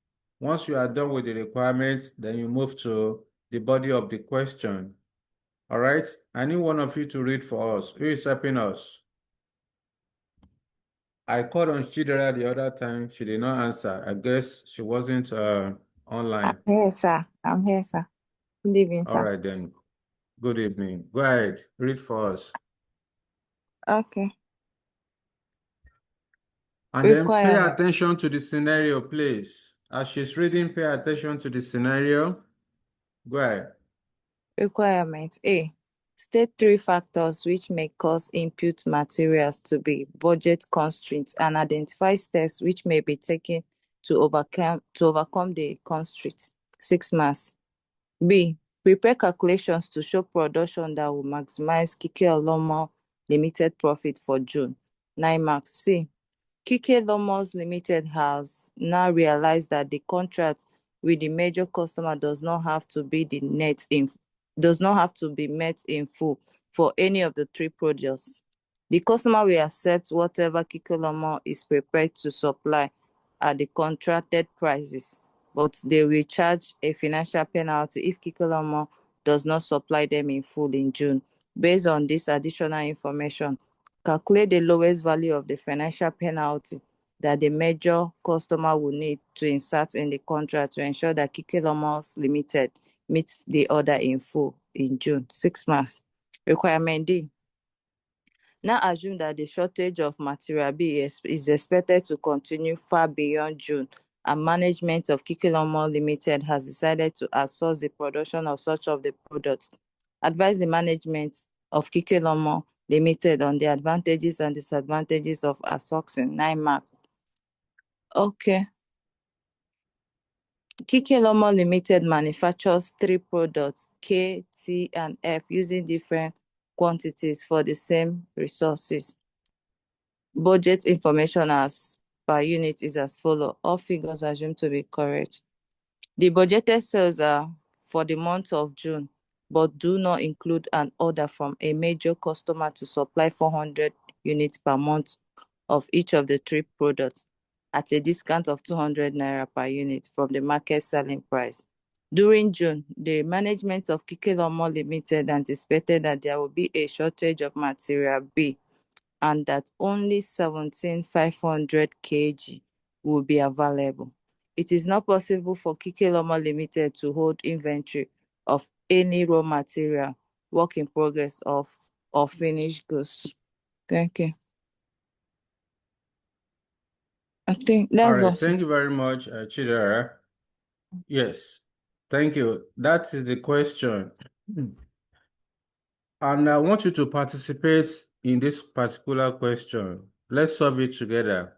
Speaker 1: Once you are done with the requirements, then you move to the body of the question. All right? I need one of you to read for us. Who is helping us? I called on Chidera the other time. She did not answer. I guess she wasn't online.
Speaker 4: I'm here, sir. I'm here, sir. Good evening, sir.
Speaker 1: All right, then. Good evening. Go ahead. Read for us.
Speaker 4: Okay.
Speaker 1: And then pay
Speaker 4: Requirement.
Speaker 1: attention to the scenario, please. As she's reading, pay attention to the scenario. Go ahead.
Speaker 4: Requirement. A. State 3 factors which may cause input materials to be budget constraints and identify steps which may be taken to overcome the constraints. 6 marks. B. Prepare calculations to show production that will maximize Kike Olomo Limited profit for June. NIMAX. C. Kike Lomos Limited has now realized that the contract with the major customer does not have to be met in full for any of the three products. The customer will accept whatever Kike Lomo is prepared to supply at the contracted prices, but they will charge a financial penalty if Kike Lomo does not supply them in full in June. Based on this additional information, calculate the lowest value of the financial penalty that the major customer will need to insert in the contract to ensure that Kike Lomos Limited meets the order in full in June. 6 months. Requirement D. Now assume that the shortage of material B is expected to continue far beyond June, and management of Kike Lomo Limited has decided to outsource the production of such of the products. Advise the management of Kike Lomo Limited on the advantages and disadvantages of outsourcing. 9 mark. Okay. Kike Lomo Limited manufactures three products, K, T, and F, using different quantities for the same resources. Budget information as per unit is as follows. All figures assumed to be correct. The budgeted sales are for the month of June, but do not include an order from a major customer to supply 400 units per month of each of the three products at a discount of 200 naira per unit from the market selling price. During June, the management of Kike Lomo Limited anticipated that there will be a shortage of material B and that only 17,500 kg will be available. It is not possible for Kike Lomo Limited to hold inventory of any raw material, work in progress, or finished goods. Thank you. I think
Speaker 1: All
Speaker 4: that's
Speaker 1: right,
Speaker 4: also.
Speaker 1: thank you very much, Chidera. Yes, thank you. That is the question. And I want you to participate in this particular question. Let's solve it together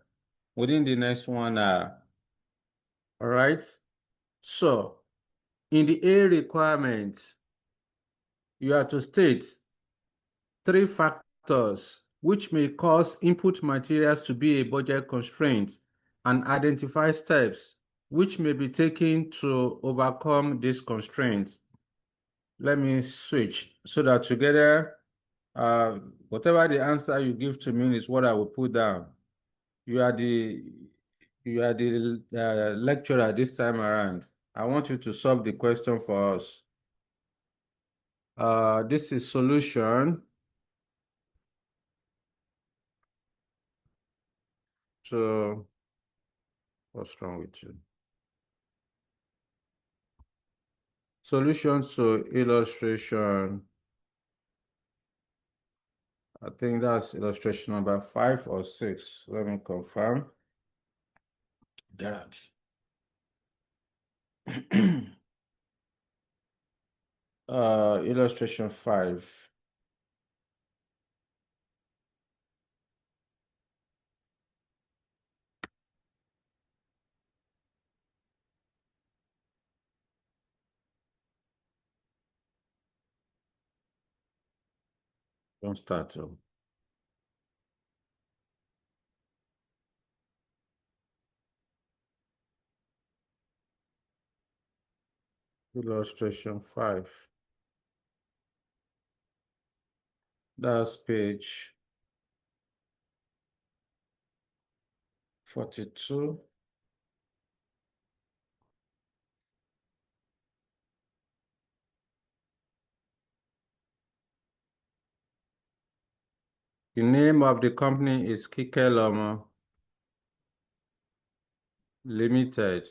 Speaker 1: within the next 1 hour. All right. So, in the A requirement, you have to state 3 factors which may cause input materials to be a budget constraint and identify steps which may be taken to overcome these constraints. Let me switch so that together, whatever the answer you give to me is what I will put down. You are the lecturer this time around. I want you to solve the question for us. This is solution to, what's wrong with you? Solution to illustration. I think that's illustration number 5 or 6. Let me confirm that. Illustration 5. Don't start. Illustration 5. That's page 42. The name of the company is Kike Lomo Limited.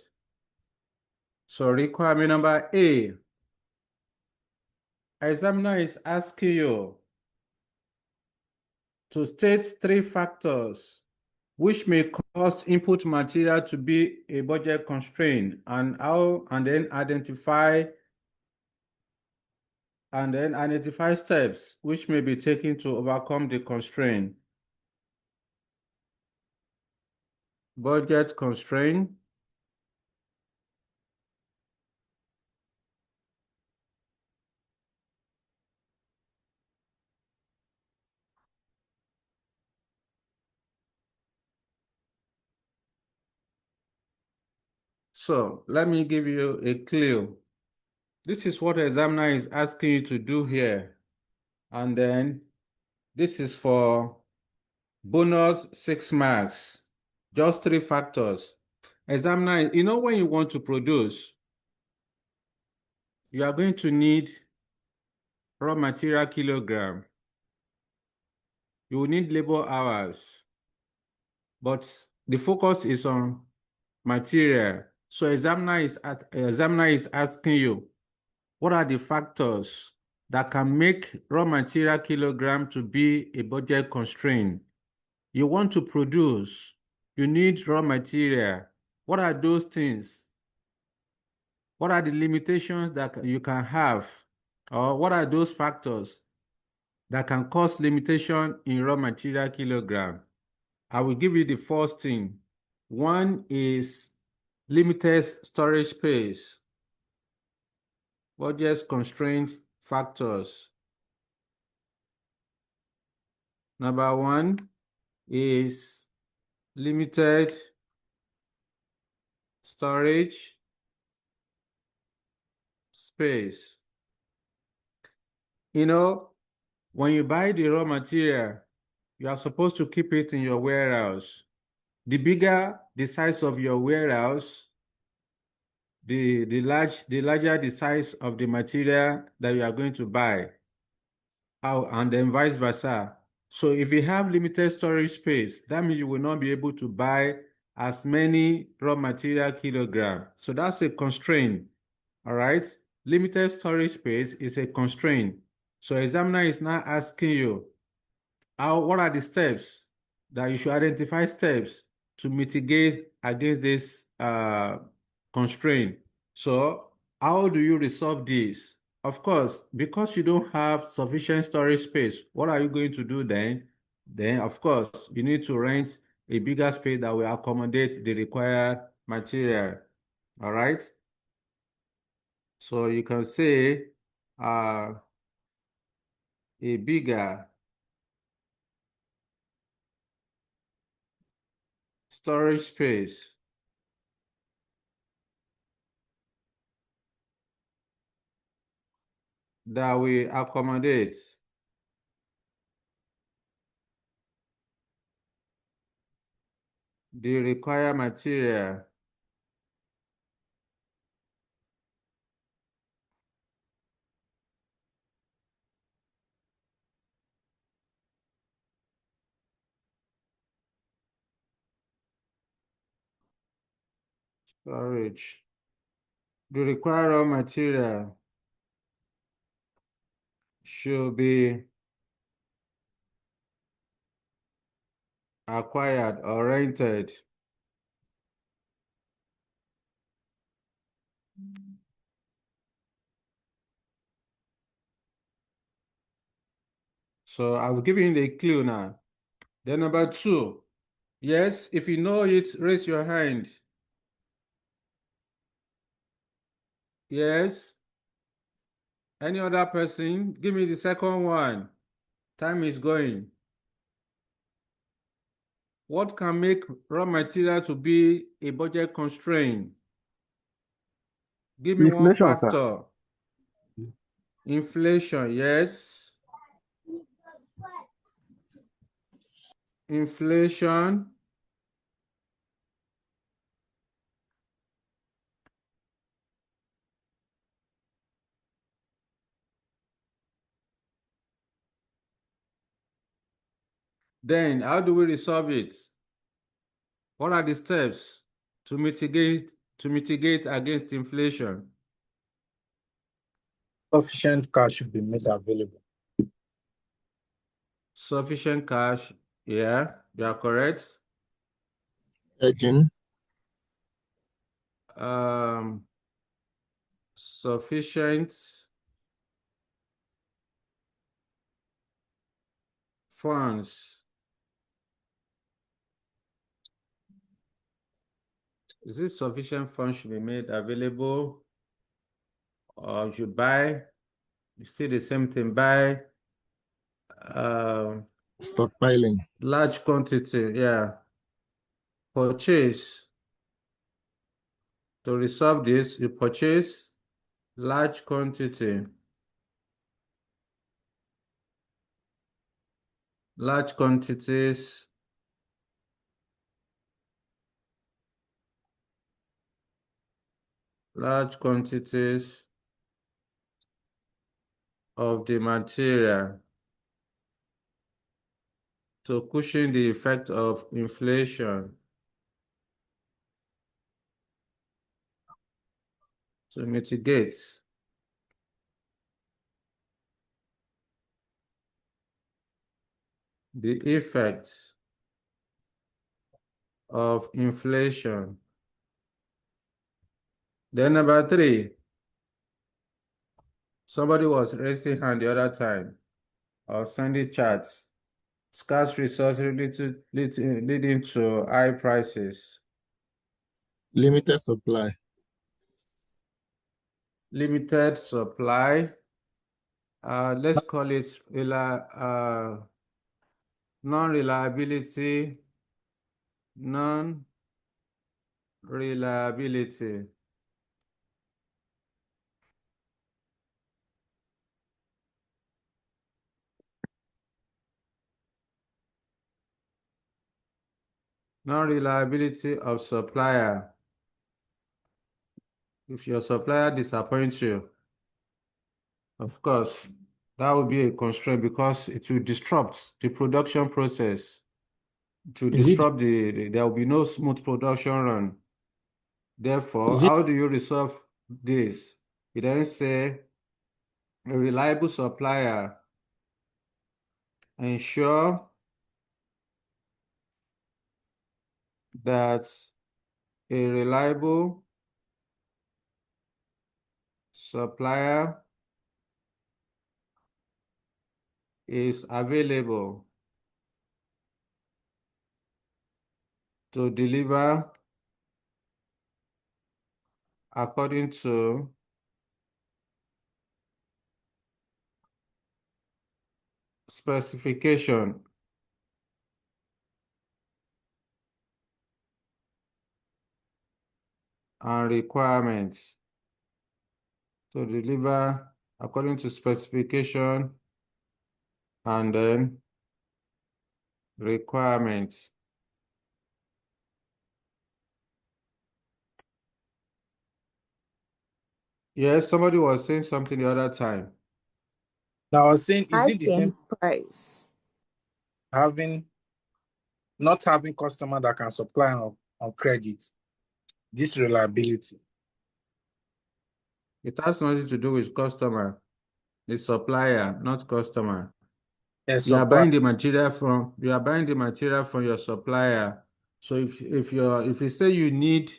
Speaker 1: So requirement number A, examiner is asking you to state 3 factors which may cause input material to be a budget constraint and then identify steps which may be taken to overcome the constraint. Budget constraint, So let me give you a clue. This is what the examiner is asking you to do here. And then this is for bonus 6 marks, just 3 factors. Examiner, you know when you want to produce, you are going to need raw material kilogram. You will need labor hours. But the focus is on material. So examiner is asking you, what are the factors that can make raw material kilogram to be a budget constraint? You want to produce, you need raw material. What are those things? What are the limitations that you can have? Or what are those factors that can cause limitation in raw material kilogram? I will give you the first thing. One is limited storage space, budget constraints factors. Number one is limited storage space. You know, when you buy the raw material, you are supposed to keep it in your warehouse. The bigger the size of your warehouse, the larger the size of the material that you are going to buy. And then vice versa. So if you have limited storage space, that means you will not be able to buy as many raw material kilogram. So that's a constraint. All right. Limited storage space is a constraint. So examiner is now asking you, what are the steps that you should identify steps to mitigate against this constraint? So how do you resolve this? Of course, because you don't have sufficient storage space, what are you going to do then? Then, of course, you need to rent a bigger space that will accommodate the required material. All right? So you can say a bigger storage space that will accommodate the required material storage. The required raw material should be acquired or rented. So I've given you the clue now. Then number two, yes, if you know it, raise your hand. Yes. Any other person? Give me the second one. Time is going. What can make raw material to be a budget constraint? Give me one
Speaker 5: Inflation, sir.
Speaker 1: factor. Inflation, yes. Inflation. Then how do we resolve it? What are the steps to mitigate against inflation?
Speaker 2: Sufficient cash should be made available.
Speaker 1: Sufficient cash, yeah, you are correct.
Speaker 3: Hedging.
Speaker 1: Sufficient funds. Is this sufficient funds should be made available? Or you buy, you see the same thing, buy
Speaker 3: Stockpiling.
Speaker 1: large quantity, yeah. Purchase To resolve this, you purchase large quantities of the material to cushion the effect of inflation, to mitigate the effects of inflation. Then number 3, somebody was raising hand the other time or sending charts. Scarce resources leading to high prices.
Speaker 3: Limited supply.
Speaker 1: Limited supply. Let's call it non-reliability. Non-reliability. Non-reliability of supplier. If your supplier disappoints you, of course, that will be a constraint because it will disrupt the production process. It will
Speaker 2: Is it
Speaker 1: disrupt there will be no smooth production run. Therefore,
Speaker 2: is it
Speaker 1: how do you resolve this? You then say a reliable supplier ensure that a reliable supplier is available to deliver according to specification and requirements. To deliver according to specification and then requirements. Yes, somebody was saying something the other time.
Speaker 2: now I was saying, is it
Speaker 4: Hike
Speaker 2: the same
Speaker 4: in price.
Speaker 2: not having customer that can supply on credit? This reliability.
Speaker 1: It has nothing to do with customer, the supplier, not customer.
Speaker 2: A
Speaker 1: You are
Speaker 2: supply.
Speaker 1: buying the material from your supplier. So if you say you need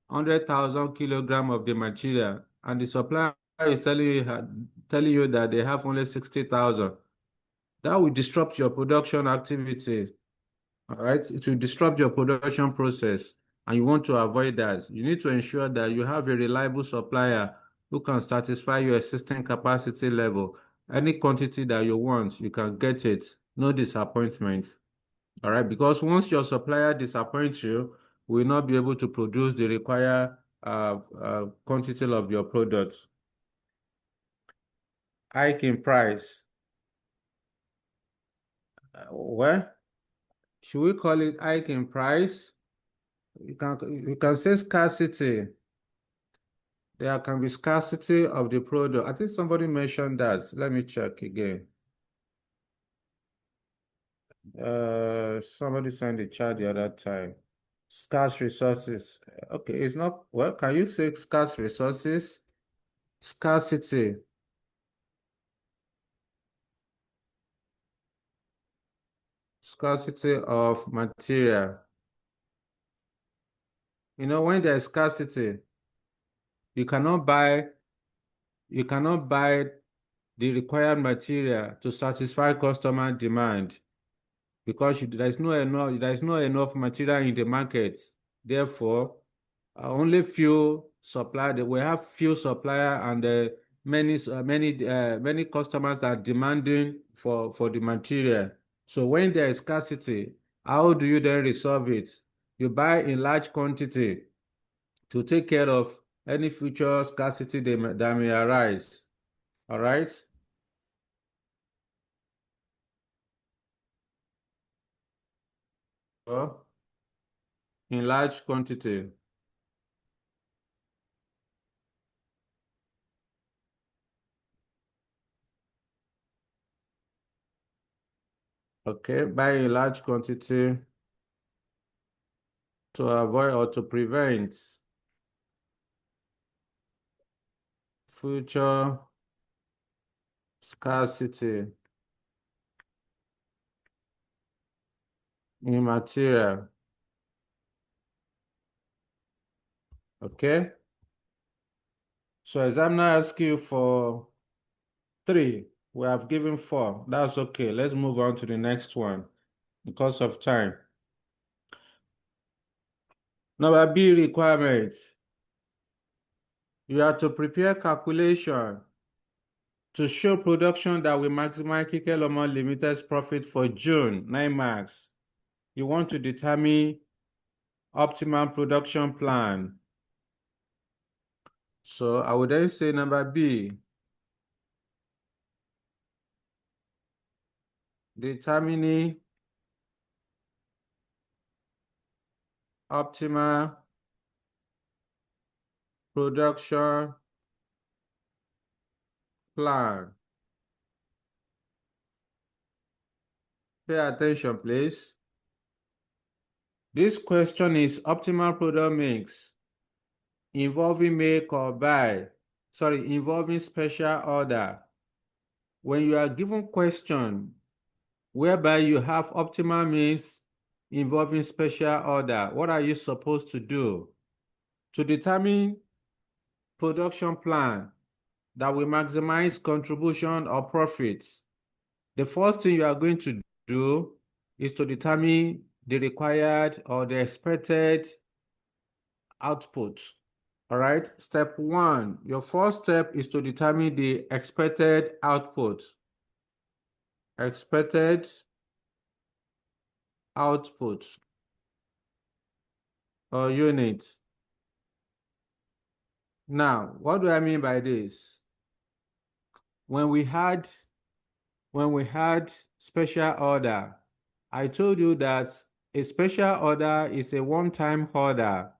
Speaker 1: 100,000 kilogram of the material and the supplier is telling you that they have only 60,000, that will disrupt your production activities. All right, it will disrupt your production process, and you want to avoid that. You need to ensure that you have a reliable supplier who can satisfy your existing capacity level. Any quantity that you want, you can get it. No disappointment. All right, because once your supplier disappoints you, we will not be able to produce the required quantity of your products. Hike in price. Well, should we call it hike in price? You can say scarcity. There can be scarcity of the product. I think somebody mentioned that. Let me check again. Somebody sent the chat the other time. Scarce resources. Okay, it's not, well, can you say scarce resources? Scarcity. Scarcity of material. You know, when there's scarcity, you cannot buy the required material to satisfy customer demand because there is no enough material in the market. Therefore, only few supplier. We have few supplier and many customers are demanding for the material. So when there is scarcity, how do you then resolve it? You buy in large quantity to take care of any future scarcity that may arise. All right? In large quantity. Okay, buy in large quantity to avoid or to prevent future scarcity in material. Okay? So examiner asks you for 3. We have given 4. That's okay. Let's move on to the next one because of time. Number B requirement. You have to prepare calculation to show production that will maximize Kikelomo Limited's profit for June, 9 marks. You want to determine optimal production plan. So I would then say number B, determining optimal production plan. Pay attention, please. This question is optimal product mix involving make or buy. Sorry, involving special order. When you are given question whereby you have optimal mix involving special order, what are you supposed to do? To determine production plan that will maximize contribution or profits, the first thing you are going to do is to determine the required or the expected output. All right, step 1, your first step is to determine the expected output. Expected output or unit. Now, what do I mean by this? When we had special order, I told you that a special order is a one-time order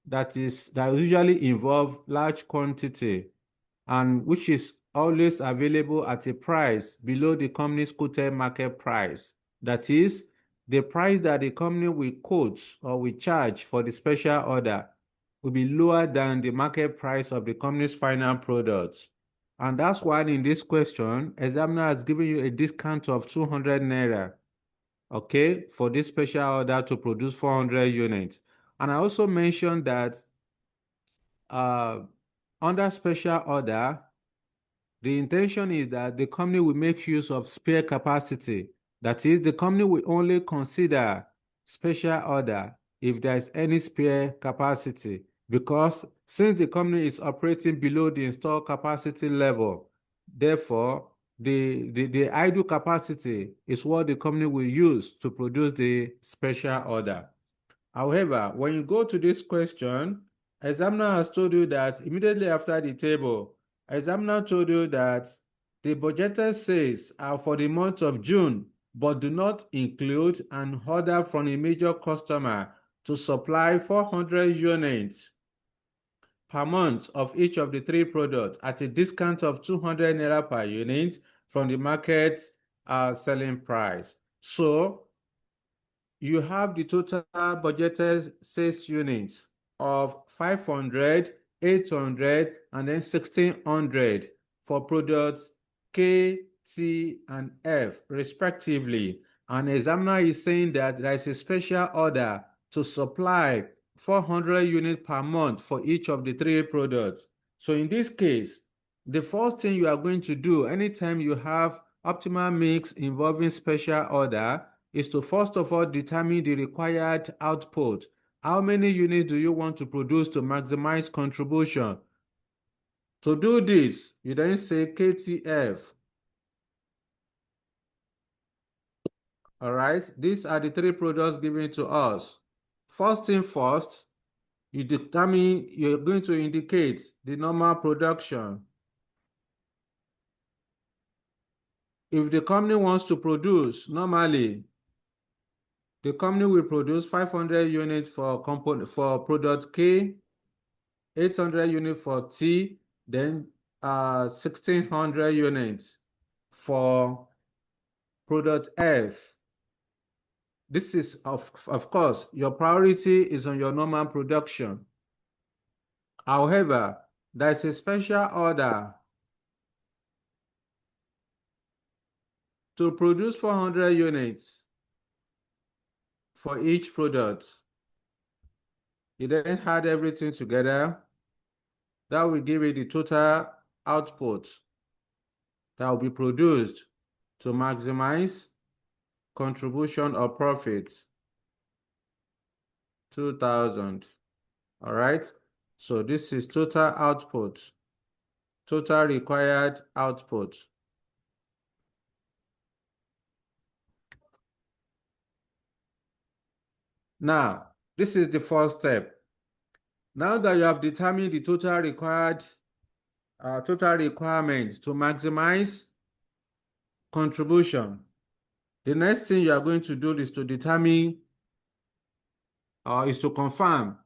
Speaker 1: that usually involve large quantity and which is always available at a price below the company's quoted market price. That is, the price that the company will quote or will charge for the special order will be lower than the market price of the company's final product. And that's why in this question, examiner has given you a discount of 200 naira, okay, for this special order to produce 400 units. And I also mentioned that under special order, the intention is that the company will make use of spare capacity. That is, the company will only consider special order if there is any spare capacity, because since the company is operating below the installed capacity level, therefore, the idle capacity is what the company will use to produce the special order. However, when you go to this question, examiner has told you that immediately after the table, examiner told you that the budgeted sales are for the month of June, but do not include an order from a major customer to supply 400 units per month of each of the 3 products at a discount of 200 naira per unit from the market selling price. So you have the total budgeted sales units of 500, 800, and then 1600 for products K, T, and F, respectively. And examiner is saying that there is a special order to supply 400 units per month for each of the 3 products. So in this case, the first thing you are going to do anytime you have optimal mix involving special order is to first of all determine the required output. How many units do you want to produce to maximize contribution? To do this, you then say KTF. All right, these are the 3 products given to us. First thing first, you're going to indicate the normal production. If the company wants to produce, normally, the company will produce 500 units for product K, 800 units for T, then 1600 units for product F. This is, of course, your priority is on your normal production. However, there is a special order to produce 400 units for each product. You then add everything together. That will give you the total output that will be produced to maximize contribution or profit. 2,000. All right. So this is total output, total required output. Now, this is the first step. Now that you have determined the total requirement to maximize contribution, the next thing you are going to do is to determine is to confirm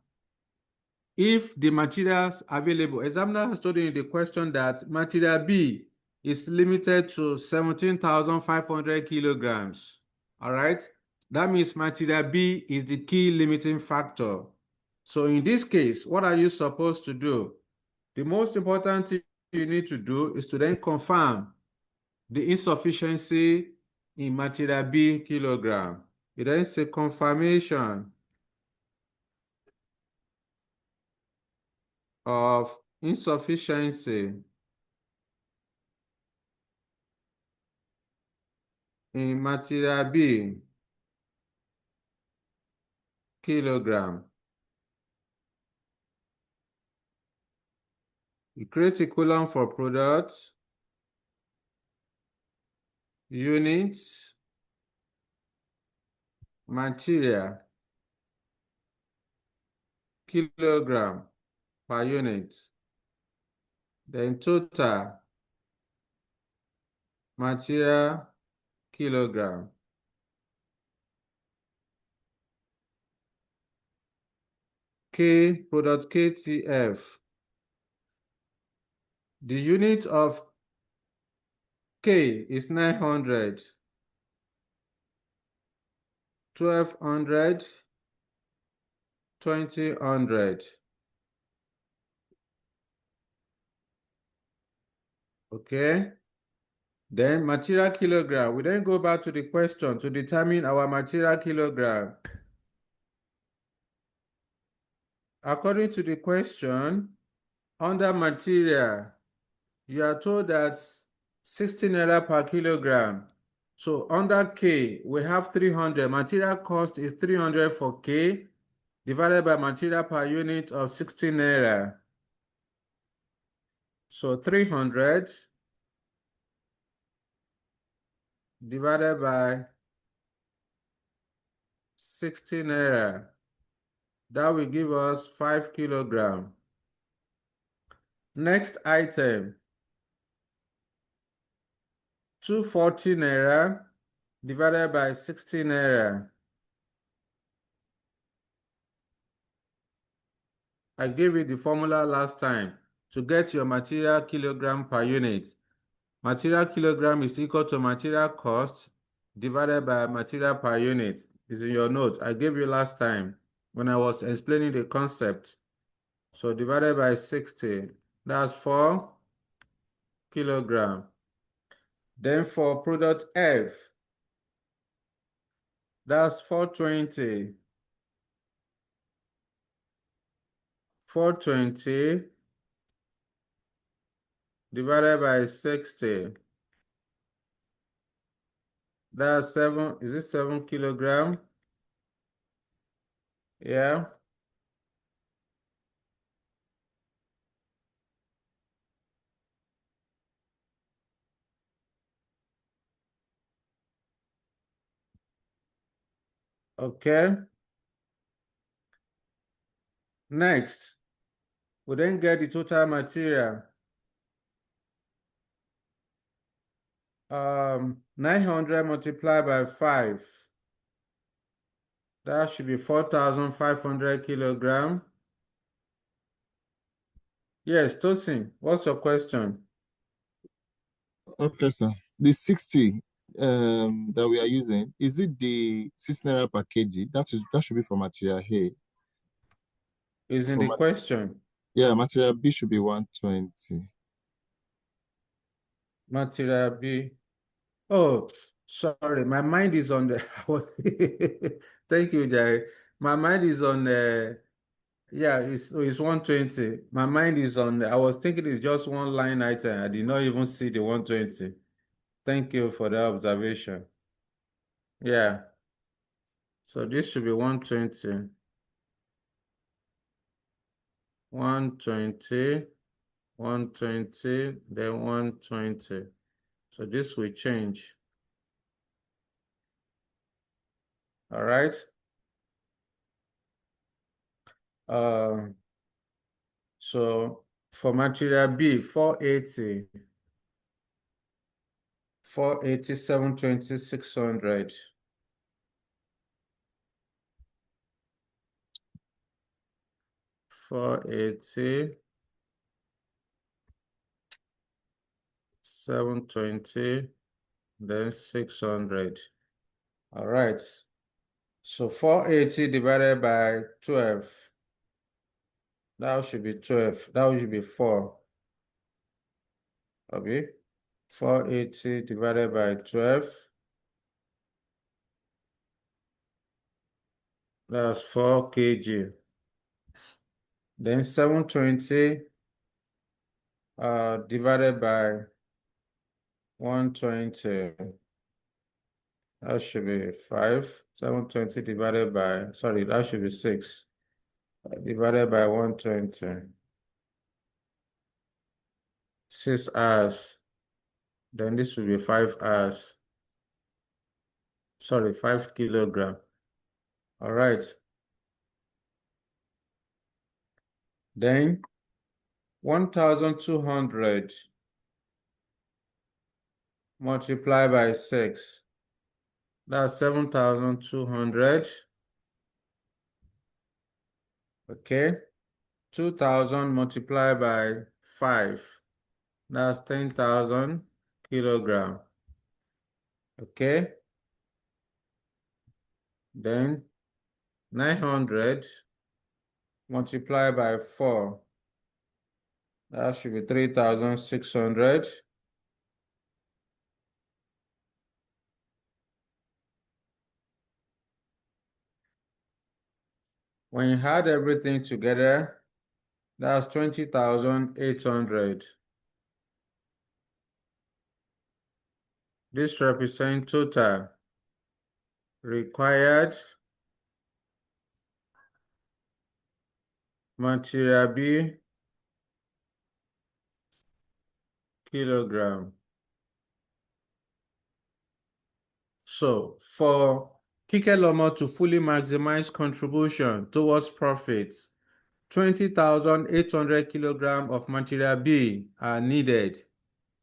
Speaker 1: if the materials available. Examiner has told you in the question that material B is limited to 17,500 kilograms. All right. That means material B is the key limiting factor. So in this case, what are you supposed to do? The most important thing you need to do is to then confirm the insufficiency in material B kilogram. You then say confirmation of insufficiency in material B kilogram. You create a column for products, units, material, kilogram per unit, then total material kilogram. K, product KTF. The unit of K is 900, 1200, 2000. Okay. Then material kilogram. We then go back to the question to determine our material kilogram. According to the question, under material, you are told that 16 naira per kilogram. So under K, we have 300. Material cost is 300 for K divided by material per unit of 16 naira. So 300 divided by 16 naira. That will give us 5 kilogram. Next item, 240 naira divided by 60 naira. I gave you the formula last time to get your material kilogram per unit. Material kilogram is equal to material cost divided by material per unit. It's in your notes. I gave you last time when I was explaining the concept. So divided by 60, that's 4 kilogram. Then for product F, that's 420. 420 divided by 60. That's 7. Is it 7 kilogram? Yeah. Okay. Next, we then get the total material. 900 multiplied by 5. That should be 4,500 kilogram. Yes, Tosin, what's your question?
Speaker 3: Okay, sir. The 60 that we are using, is it the 6 naira per kg? That should be for material A.
Speaker 1: Is in
Speaker 3: For
Speaker 1: the question.
Speaker 3: yeah, material B should be 120.
Speaker 1: Material B. Oh, sorry. My mind is on the. Thank you, Jerry. My mind is on yeah, it's 120. My mind is on. I was thinking it's just one line item. I did not even see the 120. Thank you for the observation. Yeah. So this should be 120. 120, 120, then 120. So this will change. All right. So for material B, 480, 480, 720, 600. 480, 720, then 600. All right. So 480 divided by 12. That should be 12. That should be 4. Okay. 480 divided by 12. That's 4 kg. Then 720 divided by 120. That should be 5. 720 divided by, sorry, that should be 6. Divided by 120. 6 hours. Then this will be 5 hours. Sorry, 5 kilogram. All right. Then 1,200 multiplied by 6. That's 7,200. Okay. 2,000 multiplied by 5. That's 10,000 kilogram. Okay. Then 900 multiplied by 4. That should be 3,600. When you add everything together, that's 20,800. This represents total required material B kilogram. So for Kikelomo to fully maximize contribution towards profits, 20,800 kilograms of material B are needed,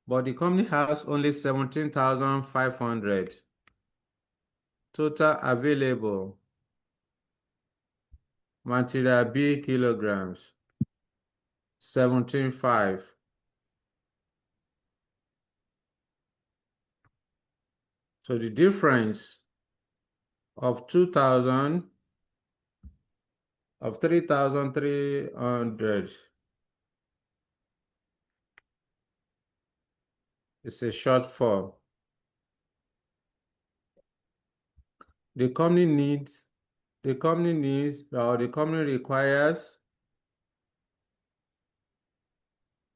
Speaker 1: but the company has only 17,500. Total available material B kilograms, 17,500. So the difference of 2,000 of 3,300 is a shortfall. The company requires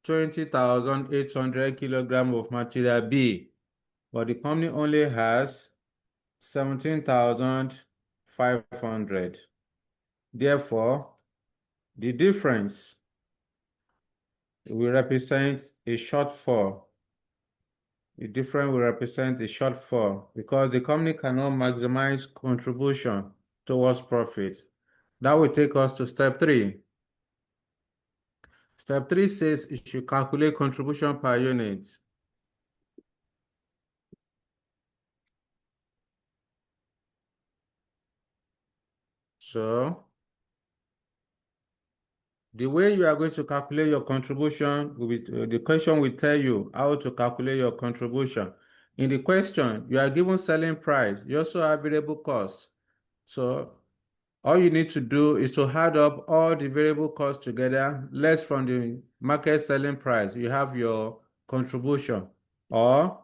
Speaker 1: 20,800 kilograms of material B, but the company only has 17,500. Therefore, the difference will represent a shortfall. The difference will represent a shortfall because the company cannot maximize contribution towards profit. That will take us to step 3. Step 3 says you should calculate contribution per unit. So the way you are going to calculate your contribution, the question will tell you how to calculate your contribution. In the question, you are given selling price. You also have variable cost. So all you need to do is to add up all the variable costs together, less from the market selling price. You have your contribution. Or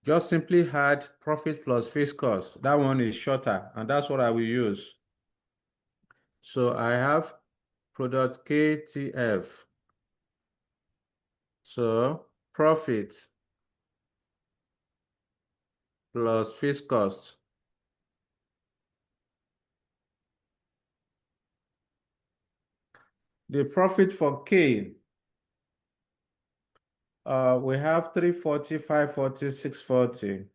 Speaker 1: just simply add profit plus fixed cost. That one is shorter, and that's what I will use. So I have product KTF. So profit plus fixed cost. The profit for K, we have 340, 540, 640.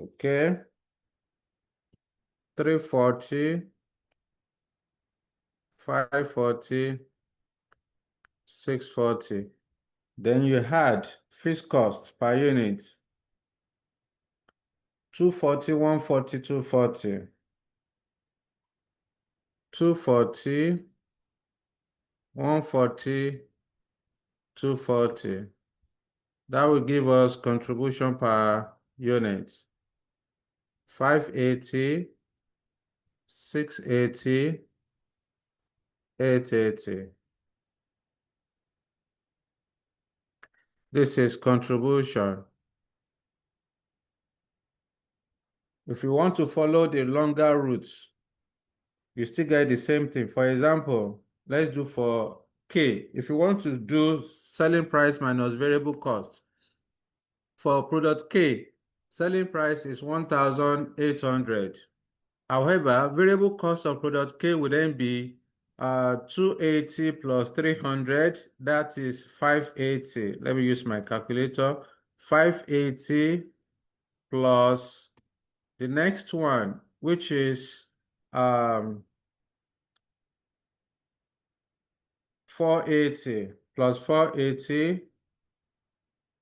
Speaker 1: Okay. 340, 540, 640. Then you had fixed cost per unit, 240, 140, 240. 240, 140, 240. That will give us contribution per unit. 580, 680, 880. This is contribution. If you want to follow the longer route, you still get the same thing. For example, let's do for K. If you want to do selling price minus variable cost, for product K, selling price is 1,800. However, variable cost of product K would then be 280 plus 300, that is 580. Let me use my calculator. 580 plus the next one, which is 480 plus 480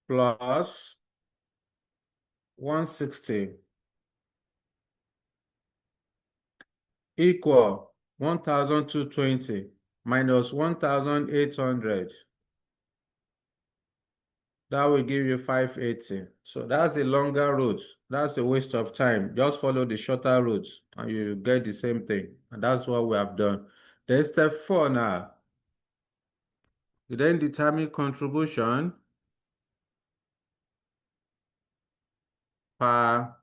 Speaker 1: plus 160 equal 1,220 minus 1,800. That will give you 580. So that's a longer route. That's a waste of time. Just follow the shorter route and you get the same thing. And that's what we have done. Then step 4 now. You then determine contribution per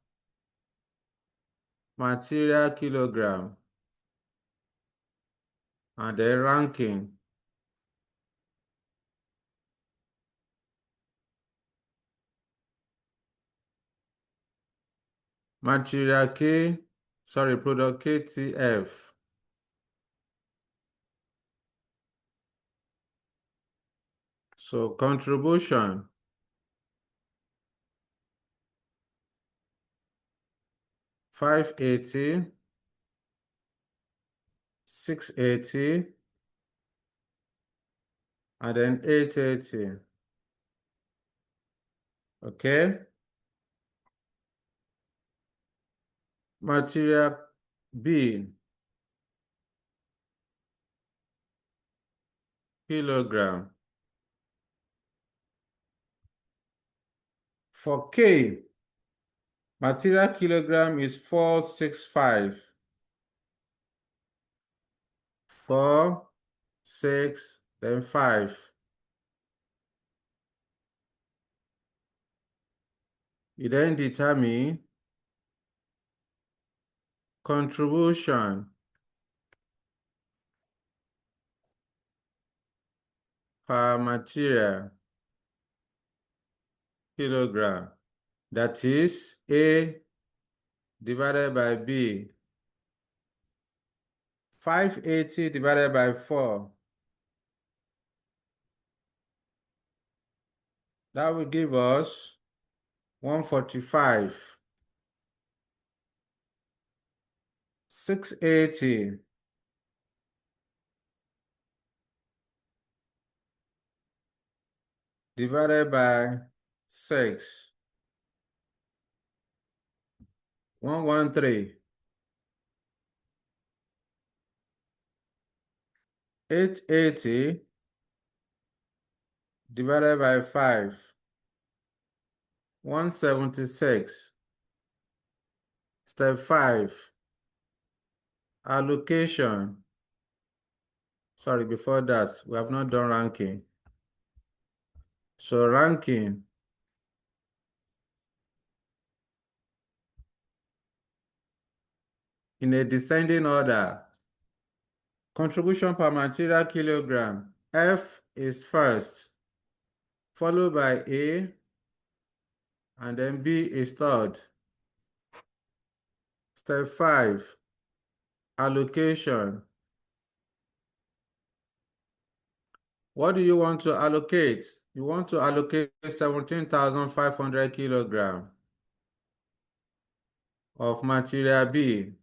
Speaker 1: material kilogram and then ranking. Material K, sorry, product KTF. So contribution 580, 680, and then 880. Okay. Material B, kilogram. For K, material kilogram is 465. 4, 6, then 5. You then determine contribution per material kilogram. That is A divided by B. 580 divided by 4. That will give us 145. 680 divided by 6. 113. 880 divided by 5. 176. Step 5. Allocation. Sorry, before that, we have not done ranking. So ranking. In a descending order. Contribution per material kilogram. F is first, followed by A, and then B is third. Step 5. Allocation. What do you want to allocate? You want to allocate 17,500 kilograms of material B.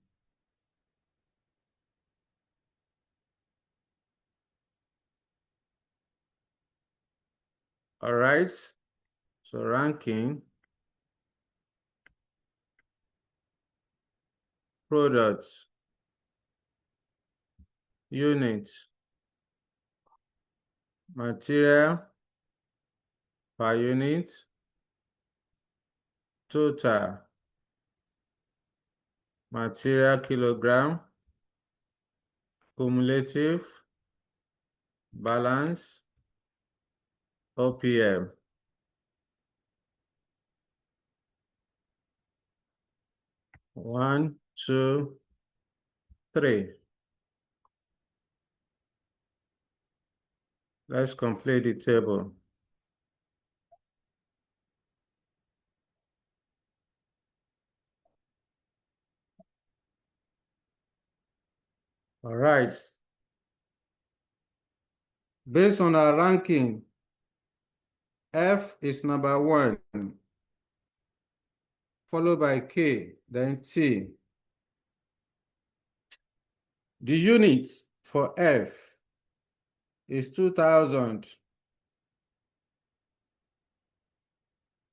Speaker 1: All right, so ranking, products, units, material per unit, total, material kilogram, cumulative, balance, OPM. One, two, three. Let's complete the table. All right. Based on our ranking, F is number 1, followed by K, then T. The unit for F is 2,000.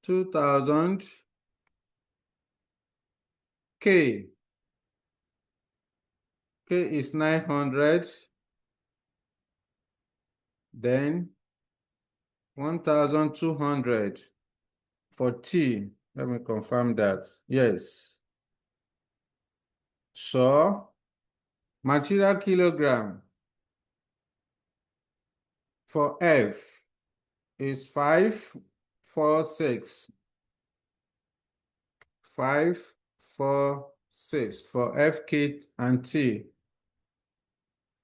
Speaker 1: 2,000 K. K is 900. Then 1,200 for T. Let me confirm that. Yes. So material kilogram for F is 546. 546 for F, K, and T.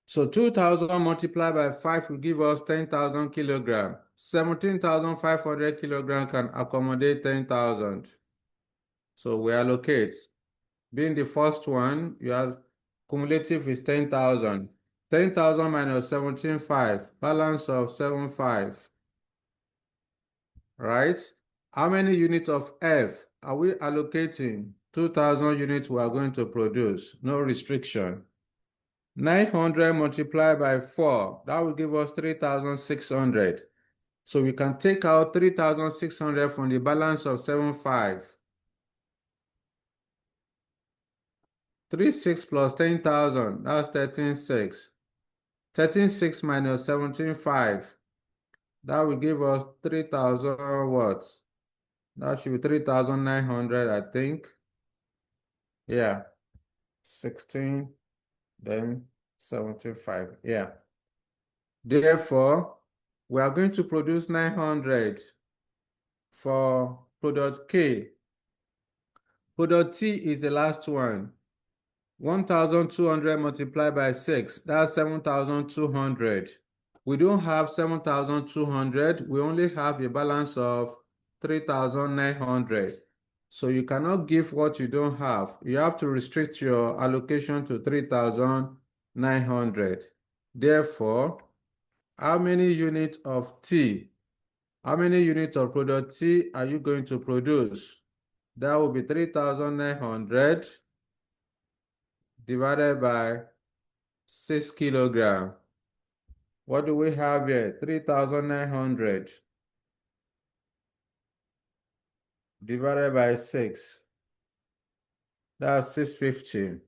Speaker 1: So 2,000 multiplied by 5 will give us 10,000 kilograms. 17,500 kilograms can accommodate 10,000. So we allocate. Being the first one, you have cumulative is 10,000. 10,000 minus 17,500, balance of 7,500. Right? How many units of F are we allocating? 2,000 units we are going to produce. No restriction. 900 multiplied by 4, that will give us 3,600. So we can take out 3,600 from the balance of 7,500. 3,600 plus 10,000, that's 13,600. 13,600 minus 17,500, that will give us 3,000 watts. That should be 3,900, I think. Yeah, 16, then 75, yeah. Therefore, we are going to produce 900 for product K. Product T is the last one. 1,200 multiplied by 6, that's 7,200. We don't have 7,200, we only have a balance of 3,900. So you cannot give what you don't have. You have to restrict your allocation to 3,900. Therefore, how many units of T, how many units of product T are you going to produce? That will be 3,900 divided by 6 kilogram. What do we have here? 3,900 divided by 6. That's 650.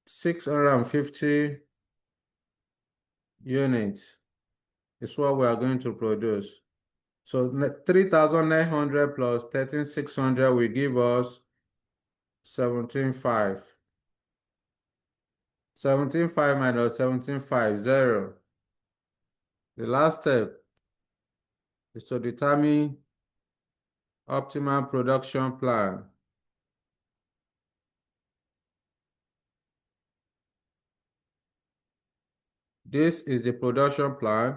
Speaker 1: 650 units is what we are going to produce. So 3,900 plus 13,600 will give us 17,500. 17,500 minus 17,500. The last step is to determine optimal production plan. This is the production plan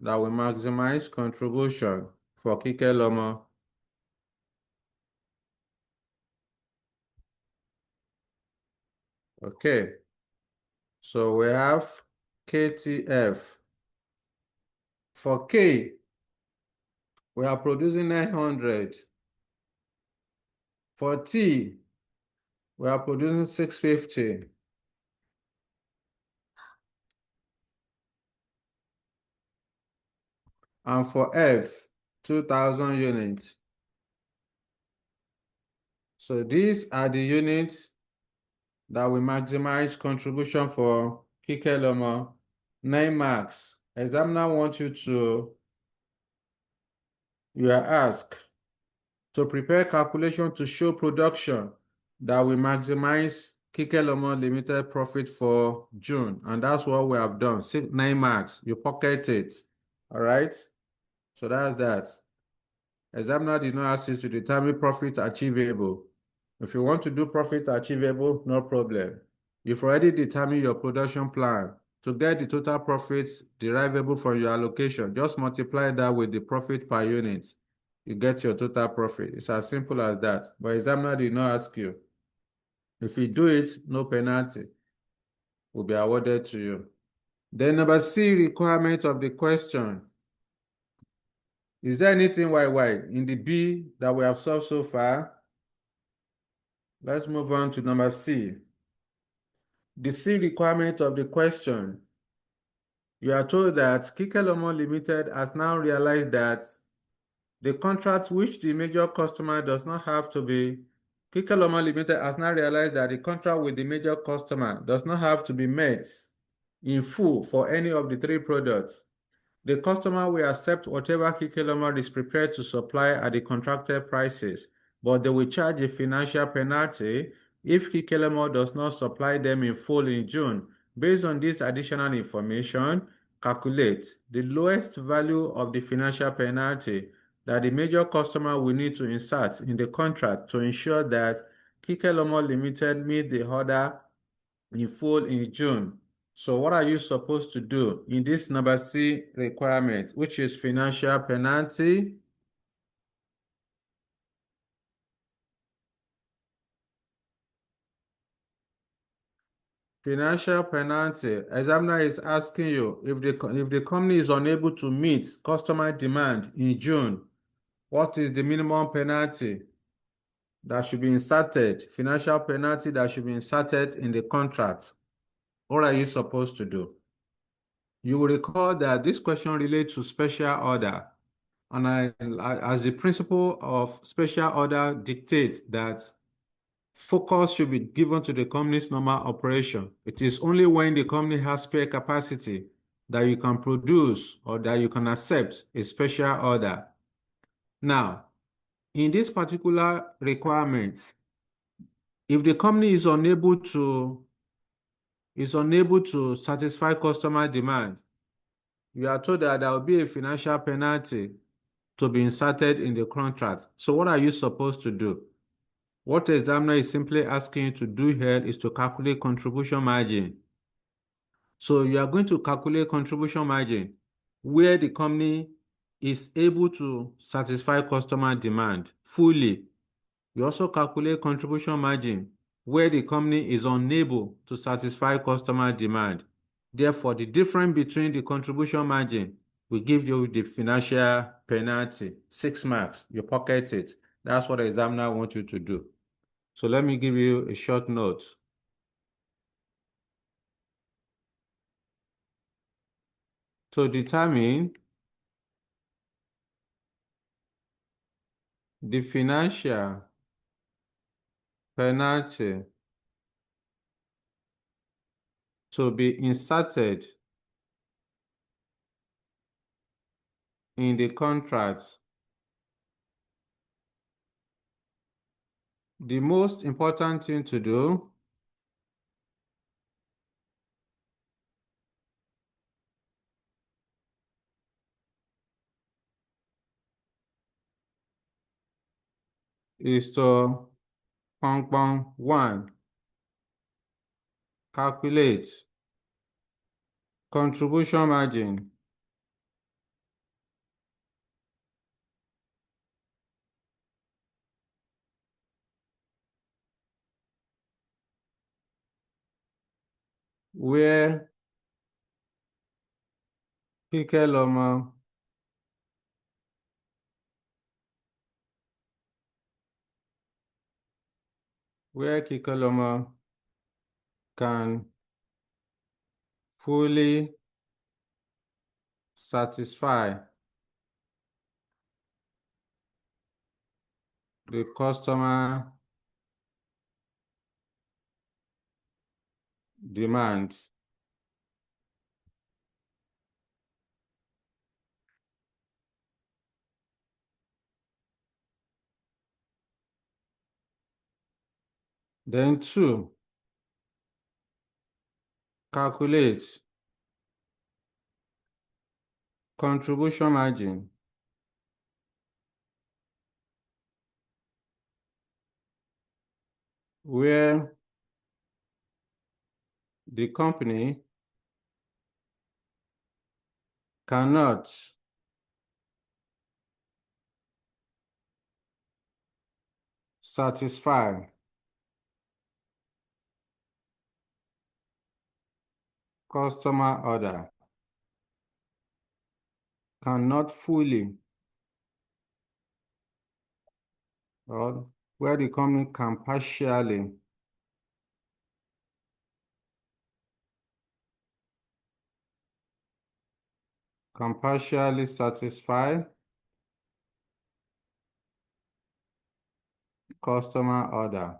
Speaker 1: that will maximize contribution for Kikelomo. Okay, so we have KTF. For K, we are producing 900. For T, we are producing 650. And for F, 2,000 units. So these are the units that will maximize contribution for Kikelomo. 9 marks. Examiner wants you are asked to prepare calculation to show production that will maximize Kikelomo Limited profit for June. And that's what we have done. 9 marks. You pocket it. All right. So that's that. Examiner did not ask you to determine profit achievable. If you want to do profit achievable, no problem. You've already determined your production plan. To get the total profits derivable from your allocation, just multiply that with the profit per unit. You get your total profit. It's as simple as that. But examiner did not ask you. If you do it, no penalty will be awarded to you. Then number C, requirement of the question. Is there anything YY in the B that we have solved so far? Let's move on to number C. The C requirement of the question. You are told that Kikelomo Limited has now realized that the contract which the major customer does not have to be, Kikelomo Limited has now realized that the contract with the major customer does not have to be met in full for any of the 3 products. The customer will accept whatever Kikelomo is prepared to supply at the contracted prices, but they will charge a financial penalty if Kikelomo does not supply them in full in June. Based on this additional information, calculate the lowest value of the financial penalty that the major customer will need to insert in the contract to ensure that Kikelomo Limited meet the order in full in June. So what are you supposed to do in this number C requirement, which is financial penalty? Financial penalty. Examiner is asking you if the company is unable to meet customer demand in June, what is the minimum penalty that should be inserted, financial penalty that should be inserted in the contract? What are you supposed to do? You will recall that this question relates to special order. And as the principle of special order dictates that focus should be given to the company's normal operation. It is only when the company has spare capacity that you can produce or that you can accept a special order. Now, in this particular requirement, if the company is unable to satisfy customer demand, you are told that there will be a financial penalty to be inserted in the contract. So what are you supposed to do? What the examiner is simply asking you to do here is to calculate contribution margin. So you are going to calculate contribution margin where the company is able to satisfy customer demand fully. You also calculate contribution margin where the company is unable to satisfy customer demand. Therefore, the difference between the contribution margin will give you the financial penalty, 6 marks. You pocket it. That's what the examiner wants you to do. So let me give you a short note. To determine the financial penalty to be inserted in the contract, the most important thing to do is to one, calculate contribution margin where Pikeloma can fully satisfy the customer demand. Then two, calculate contribution margin where the company cannot satisfy customer order, cannot fully, or where the company can partially satisfy customer order.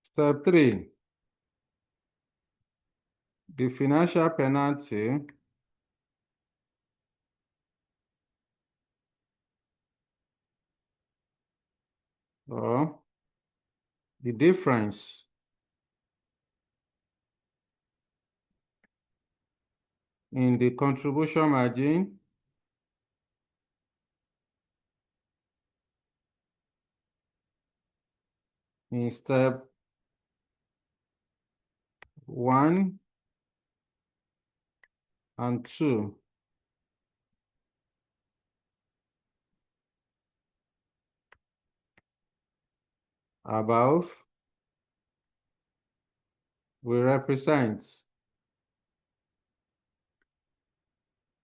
Speaker 1: Step 3, the financial penalty or the difference in the contribution margin in step 1 and 2 above will represent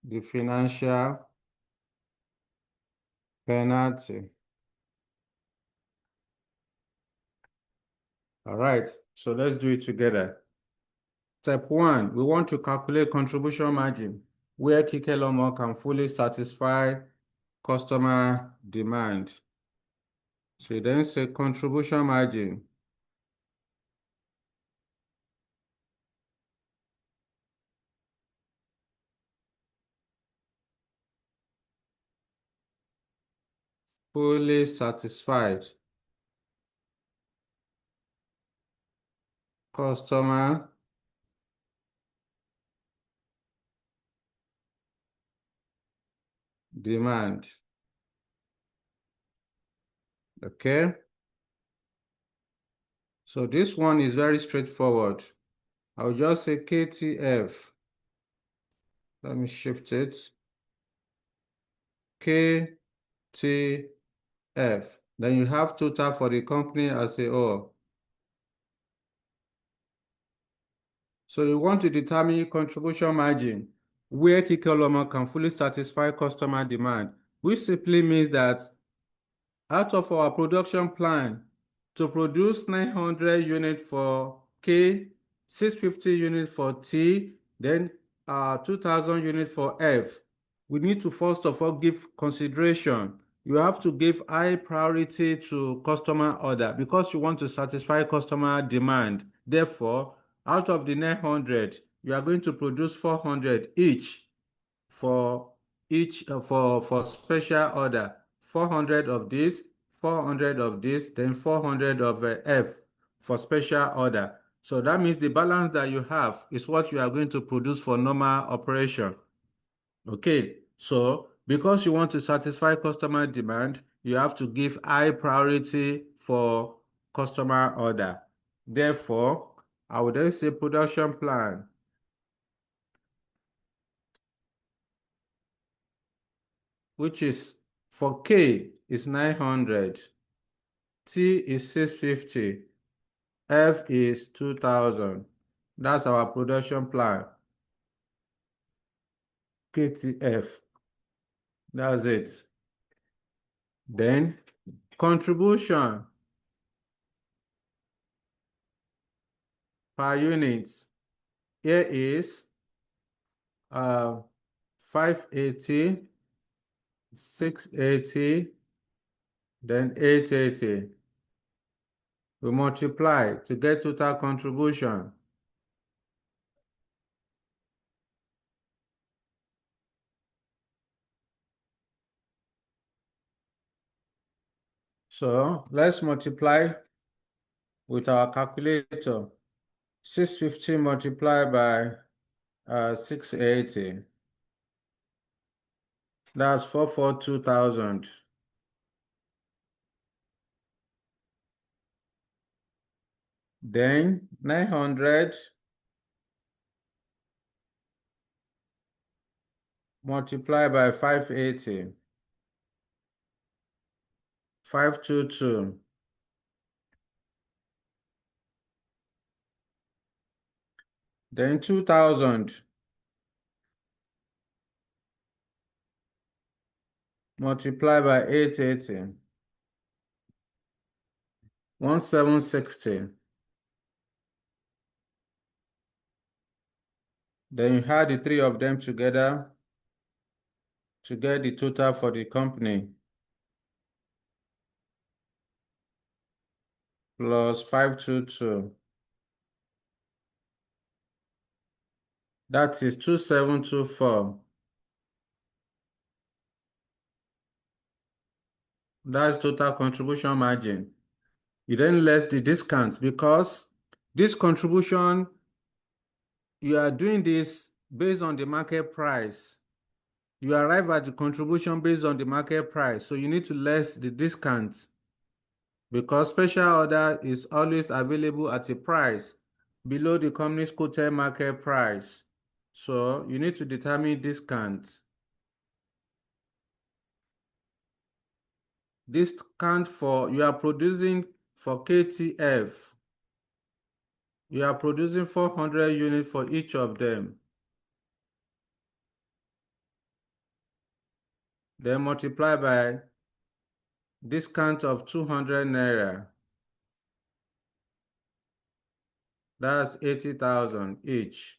Speaker 1: the financial penalty. All right, so let's do it together. Step 1, we want to calculate contribution margin where Kikelomo can fully satisfy customer demand. So then say contribution margin fully satisfied customer demand. Okay. So this one is very straightforward. I'll just say KTF. Let me shift it. KTF. Then you have total for the company as a whole. So you want to determine contribution margin. where Kikelomo can fully satisfy customer demand, which simply means that out of our production plan to produce 900 units for K, 650 units for T, then 2,000 units for F, we need to first of all give consideration. You have to give high priority to customer order because you want to satisfy customer demand. Therefore, out of the 900, you are going to produce 400 each for for special order. 400 of this, 400 of this, then 400 of F for special order. So that means the balance that you have is what you are going to produce for normal operation. Okay, so because you want to satisfy customer demand, you have to give high priority for customer order. Therefore, I would then say production plan, which is for K is 900, T is 650, F is 2000. That's our production plan. KTF. That's it. Then contribution per unit. Here is 580, 680, then 880. We multiply to get total contribution. So let's multiply with our calculator. 650 multiplied by 680. That's 442,000. Then 900 multiplied by 580. 522. Then 2,000 multiplied by 880. 1760. Then you add the three of them together to get the total for the company. Plus 522. That is 2724. That's total contribution margin. You then less the discounts because this contribution, you are doing this based on the market price. You arrive at the contribution based on the market price. So you need to less the discounts because special order is always available at a price below the company's quoted market price. So you need to determine discounts. Discount for, you are producing for KTF. You are producing 400 units for each of them. Then multiply by discount of 200 naira. That's 80,000 each.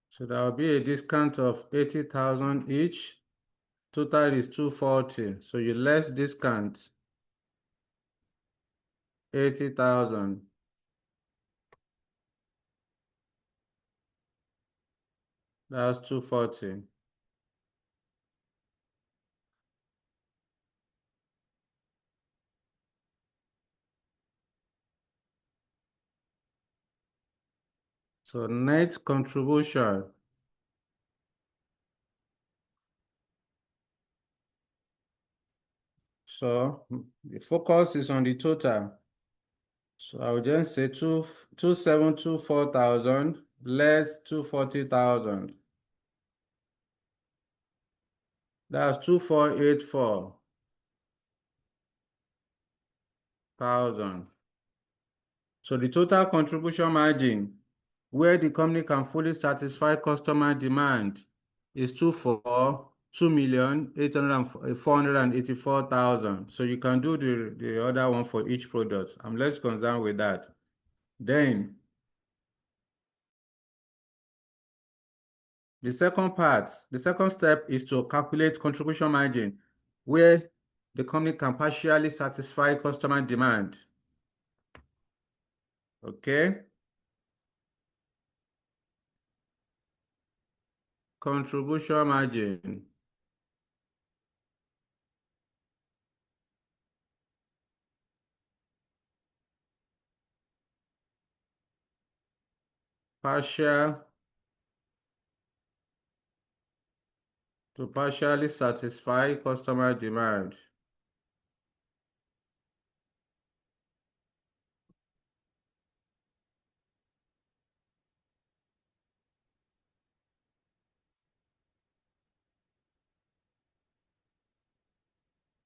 Speaker 1: So there will be a discount of 80,000 each. Total is 240. So you less discount 80,000. That's 240. So net contribution. So the focus is on the total. So I would just say 2,724,000 less 240,000. That's 2,484. thousand. So the total contribution margin where the company can fully satisfy customer demand is 2,484,000. So you can do the other one for each product. I'm less concerned with that. Then the second step is to calculate contribution margin where the company can partially satisfy customer demand. Okay. Contribution margin. To partially satisfy customer demand.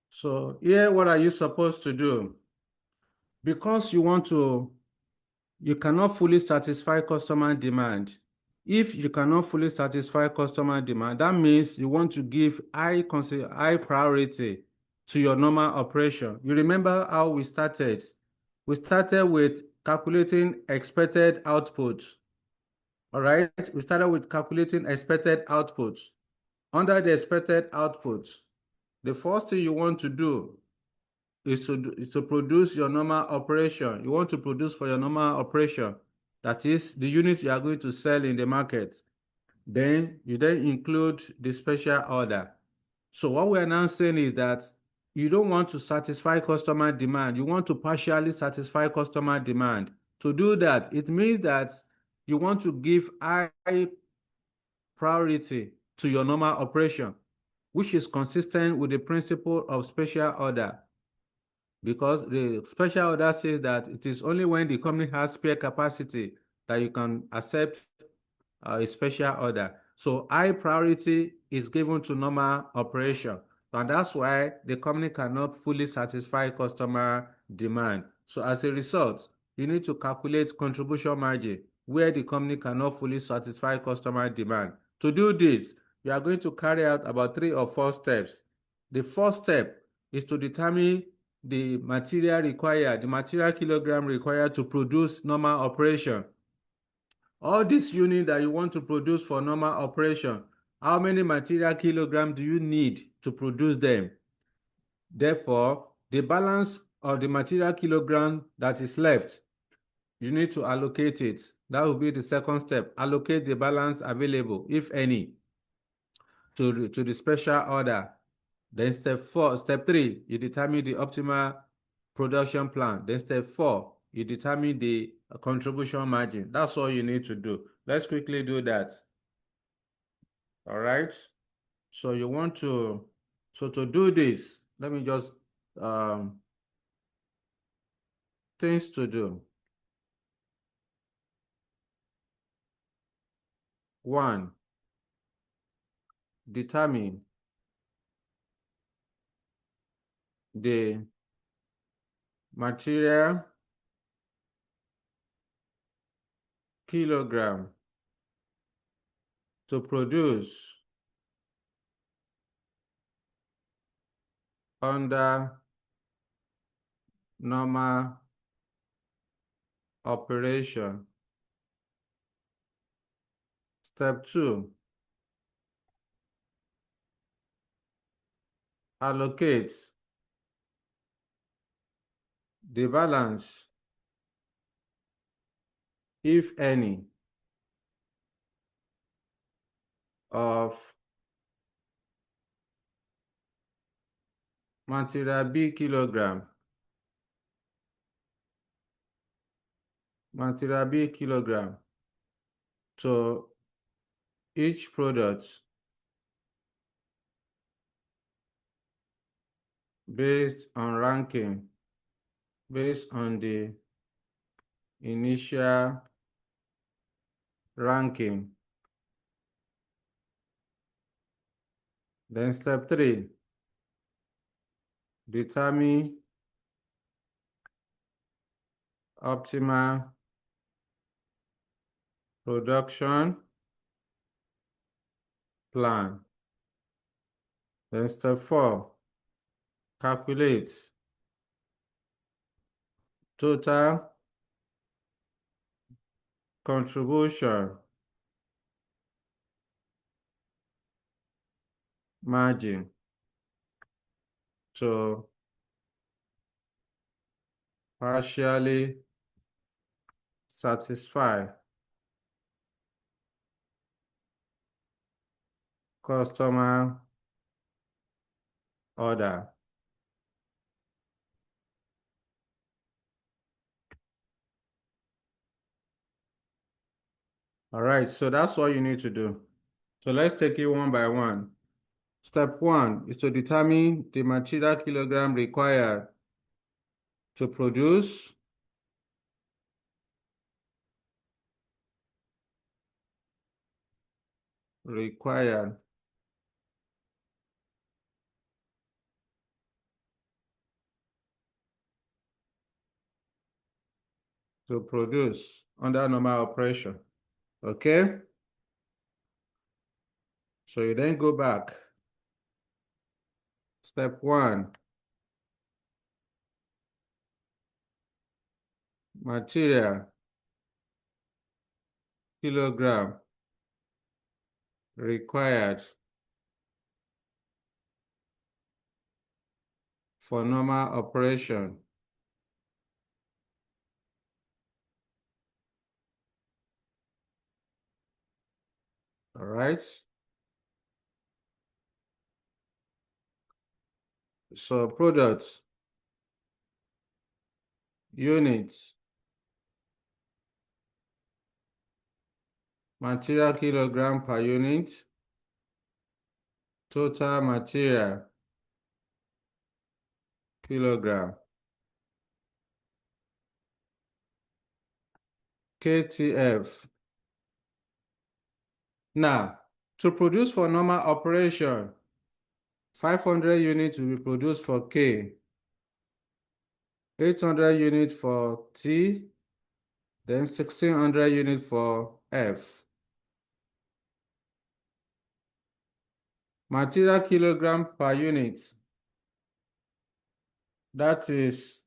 Speaker 1: So here, what are you supposed to do? Because you cannot fully satisfy customer demand. If you cannot fully satisfy customer demand, that means you want to give high priority to your normal operation. You remember how we started? We started with calculating expected output. All right, we started with calculating expected output. Under the expected output, the first thing you want to do is to produce your normal operation. You want to produce for your normal operation. That is the units you are going to sell in the market. Then you include the special order. So what we are now saying is that you don't want to satisfy customer demand. You want to partially satisfy customer demand. To do that, it means that you want to give high priority to your normal operation, which is consistent with the principle of special order. Because the special order says that it is only when the company has spare capacity that you can accept a special order. So high priority is given to normal operation. And that's why the company cannot fully satisfy customer demand. So as a result, you need to calculate contribution margin where the company cannot fully satisfy customer demand. To do this, you are going to carry out about 3 or 4 steps. The first step is to determine the material required, the material kilogram required to produce normal operation. All these units that you want to produce for normal operation, how many material kilogram do you need to produce them? Therefore, the balance of the material kilogram that is left, you need to allocate it. That will be the second step. Allocate the balance available, if any, to the special order. Then step 3, you determine the optimal production plan. Then step 4, you determine the contribution margin. That's all you need to do. Let's quickly do that. All right. So to do this, let me just things to do. 1, determine the material kilogram to produce under normal operation. Step 2, allocate the balance, if any, of material B kilogram to each product based on ranking, based on the initial ranking. Then step 3, determine optimal production plan. Then step 4, calculate total contribution margin to partially satisfy customer order. All right, so that's what you need to do. So let's take it one by one. Step 1 is to determine the material kilogram required to produce under normal operation. Okay? So you then go back. Step 1, material kilogram required for normal operation. All right? So products, units, material kilogram per unit, total material kilogram, KTF. Now, to produce for normal operation, 500 units will be produced for K, 800 units for T, then 1600 units for F. Material kilogram per unit, that is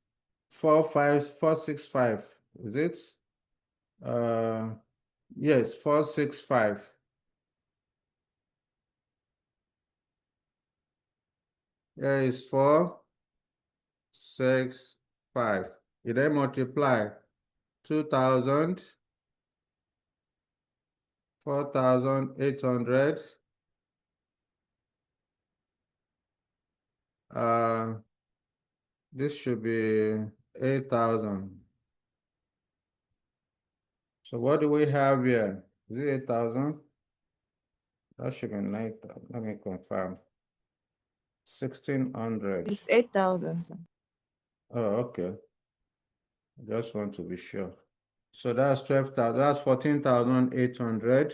Speaker 1: 465, is it? Yes, 465. Here is 465. You then multiply 2,000, 4,800. This should be 8,000. So what do we have here? Is it 8,000? That should be 9,000. Let me confirm. 1,600.
Speaker 4: It's 8,000, sir.
Speaker 1: Oh, okay. I just want to be sure. So that's 12,000. That's 14,800.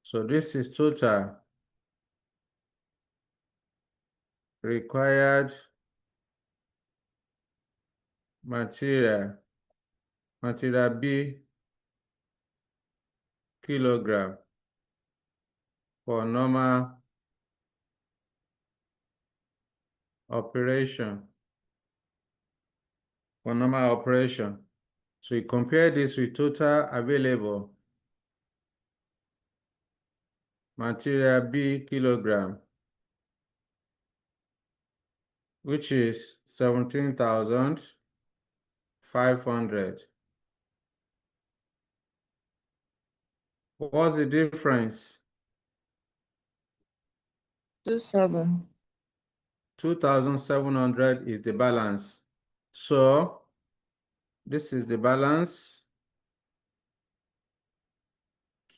Speaker 1: So this is total required material B kilogram for normal operation. So you compare this with total available material B kilogram, which is 17,500. What's the difference?
Speaker 4: 27.
Speaker 1: 2,700 is the balance. So this is the balance.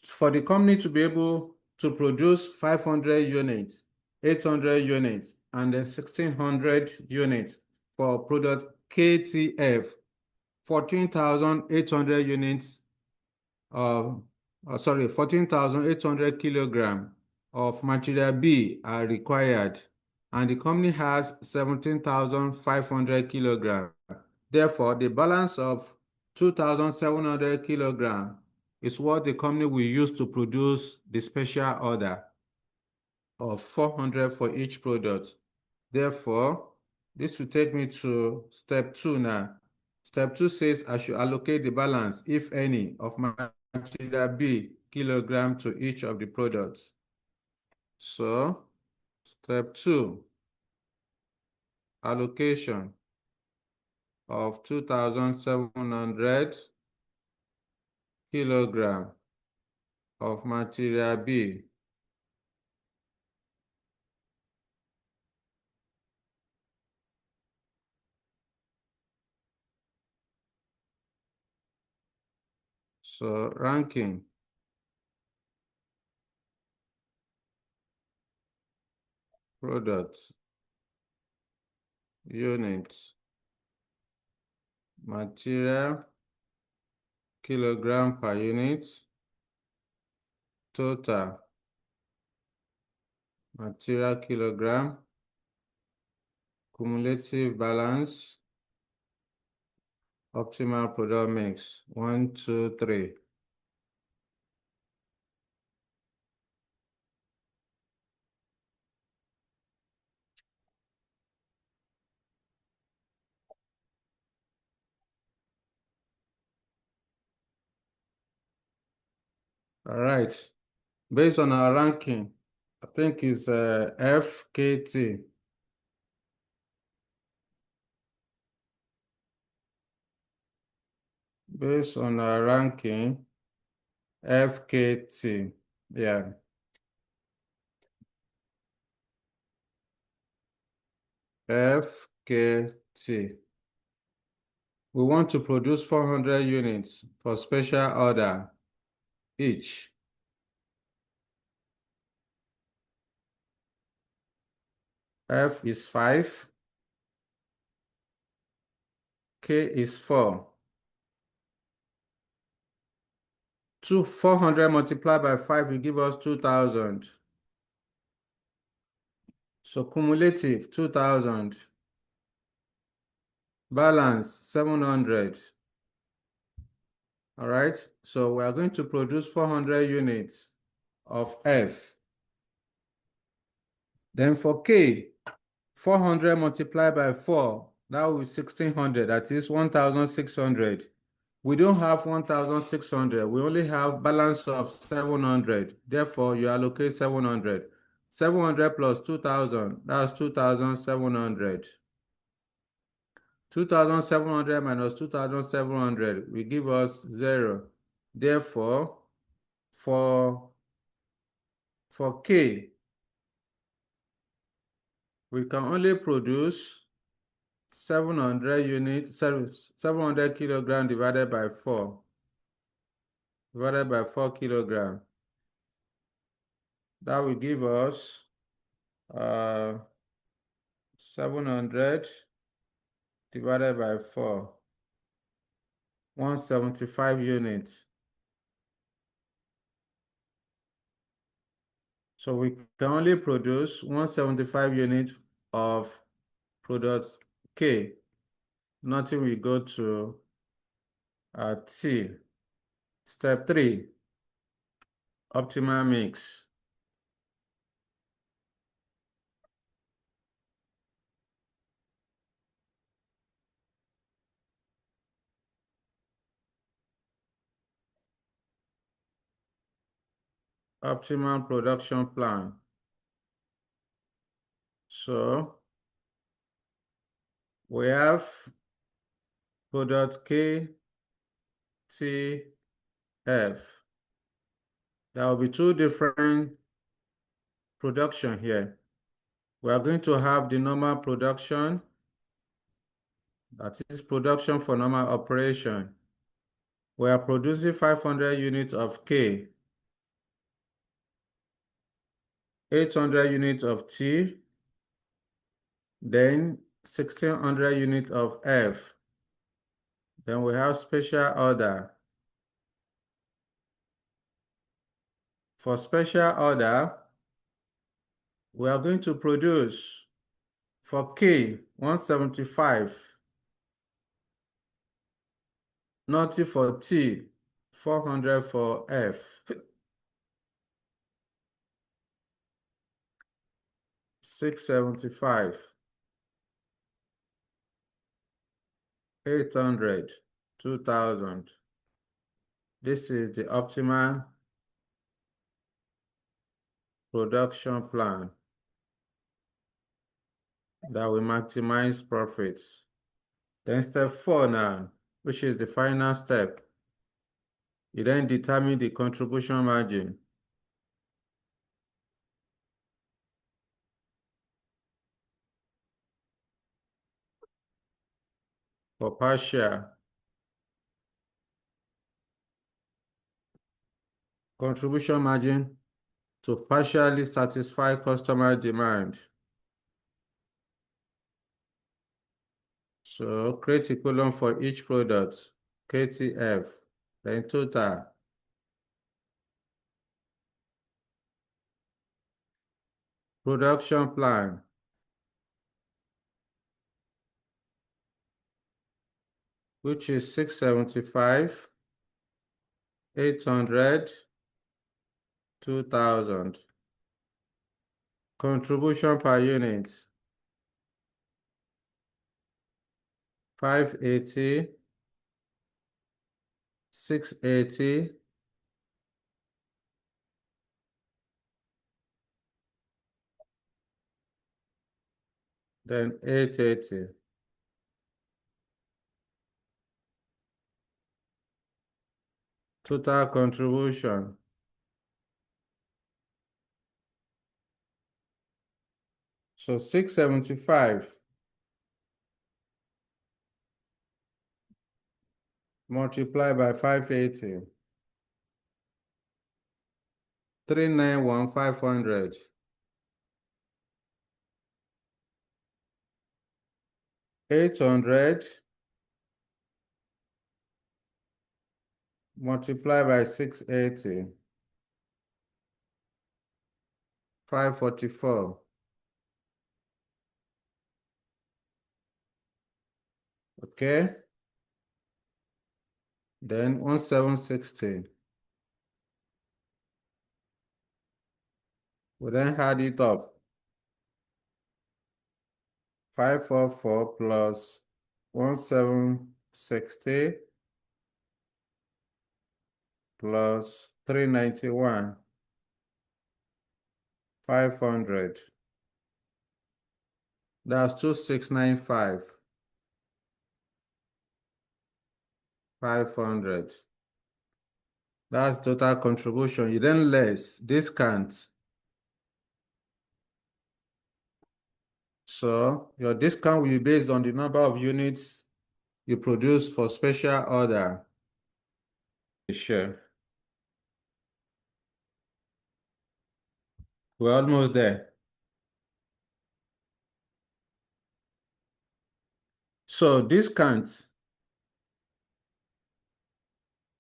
Speaker 1: For the company to be able to produce 500 units, 800 units, and then 1,600 units for product KTF, 14,800 units of, 14,800 kilogram of material B are required. and the company has 17,500 kilograms. Therefore, the balance of 2,700 kilograms is what the company will use to produce the special order of 400 for each product. Therefore, this will take me to step 2 now. Step 2 says I should allocate the balance, if any, of material B kilogram to each of the products. So, step 2, allocation of 2,700 kilogram of material B. So, ranking. Products, units, material, kilogram per unit, total, material kilogram, cumulative balance, optimal product mix, 1, 2, 3. All right. Based on our ranking, I think it's FKT. Based on our ranking, FKT. Yeah. FKT. We want to produce 400 units for special order each. F is 5. K is 4. 400 multiplied by 5 will give us 2,000. So cumulative 2,000. Balance 700. All right. So we are going to produce 400 units of F. Then for K, 400 multiplied by 4, that will be 1,600. That is 1,600. We don't have 1,600. We only have balance of 700. Therefore, you allocate 700. 700 plus 2,000, that's 2,700. 2,700 minus 2,700 will give us 0. Therefore, for K, we can only produce 700 units, 700 kilogram divided by 4. Divided by 4 kilogram. That will give us 700 divided by 4. 175 units. So we can only produce 175 units of product K. Nothing will go to T. Step 3, optimal mix. Optimal production plan. So we have product K, T, F. There will be 2 different production here. We are going to have the normal production, that is production for normal operation. We are producing 500 units of K, 800 units of T, then 1,600 units of F. Then we have special order. For special order, we are going to produce For K, 175. Naughty for T, 400 for F. 675. 800. 2000. This is the optimal production plan that will maximize profits. Then step 4 now, which is the final step. You then determine the contribution margin. For partial, contribution margin to partially satisfy customer demand. So create equivalent for each product, KTF, then total. Production plan. Which is 675, 800, 2000. Contribution per unit, 580, 680, then 880. Total contribution. So 675 multiplied by 580. 391,500. 800 multiplied by 680. 544. Okay. Then 1760. We then add it up. 544 plus 1760 plus 391. 500. That's 2695. 500. That's total contribution. You then less discount. So your discount will be based on the number of units you produce for special order. Sure. We're almost there. So discounts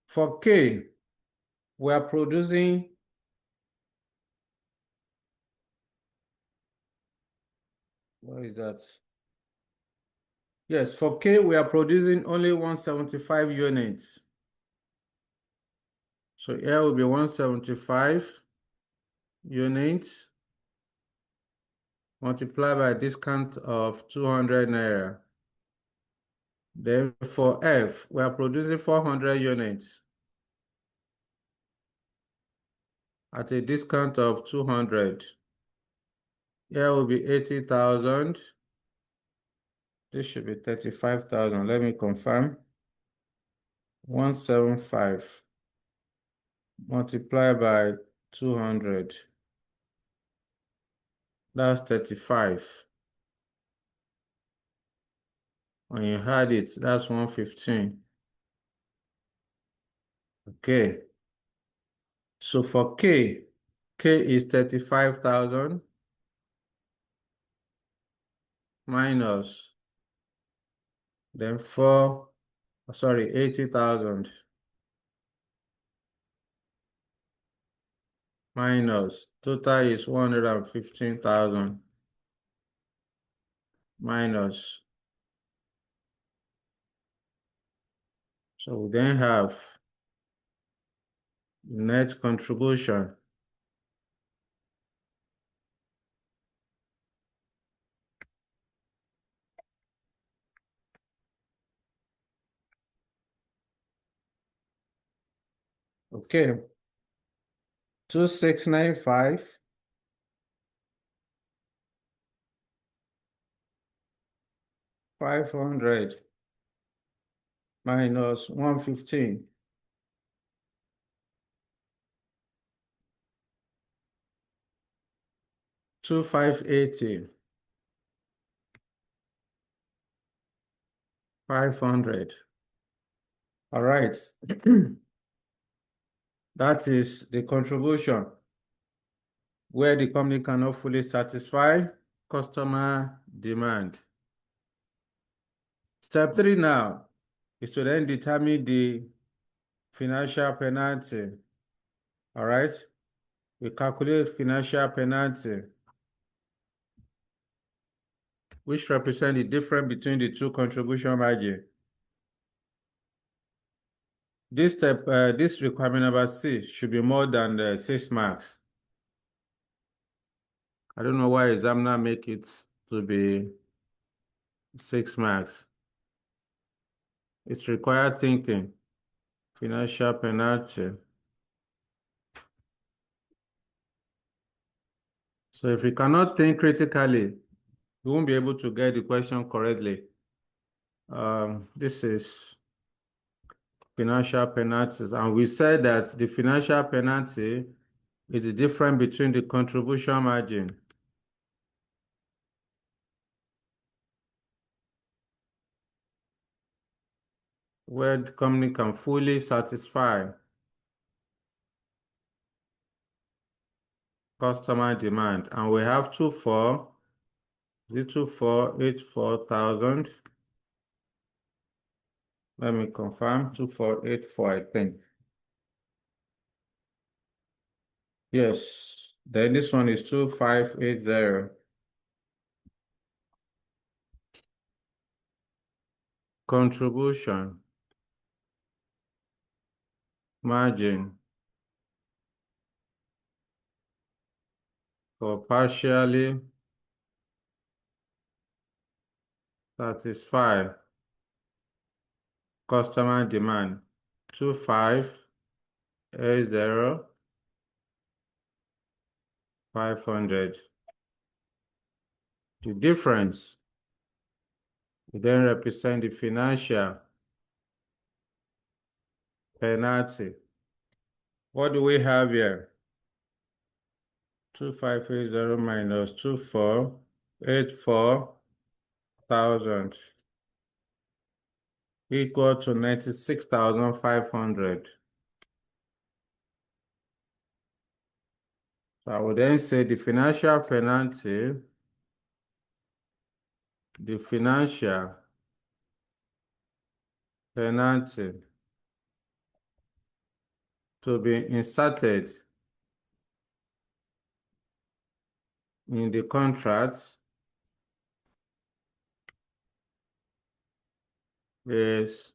Speaker 1: for K, we are producing what is that? Yes, for K, we are producing only 175 units. So here will be 175 units multiplied by a discount of 200 naira. Then for F, we are producing 400 units at a discount of 200. Here will be 80,000. This should be 35,000. Let me confirm. 175 multiplied by 200. That's 35. When you add it, that's 115. Okay. So for K is 35,000 minus, then 80,000 minus, total is 115,000. minus. So we then have net contribution. Okay. 2695 500 minus 115. 2580 500. All right. That is the contribution where the company cannot fully satisfy customer demand. Step 3 now is to then determine the financial penalty. All right. We calculate financial penalty, which represent the difference between the two contribution margin. This step, this requirement number C should be more than 6 marks. I don't know why examiner make it to be 6 marks. It's required thinking. Financial penalty. So if you cannot think critically, you won't be able to get the question correctly. This is financial penalties. And we said that the financial penalty is the difference between the contribution margin where the company can fully satisfy customer demand. And we have 24,000. Let me confirm, 2484, I think. Yes, then this one is 2580. Contribution margin for partially satisfy customer demand, 2580 500. The difference will then represent the financial penalty. What do we have here? 2580 minus 2484,000 equal to 96,500. So I would then say the financial penalty, the financial penalty to be inserted in the contract is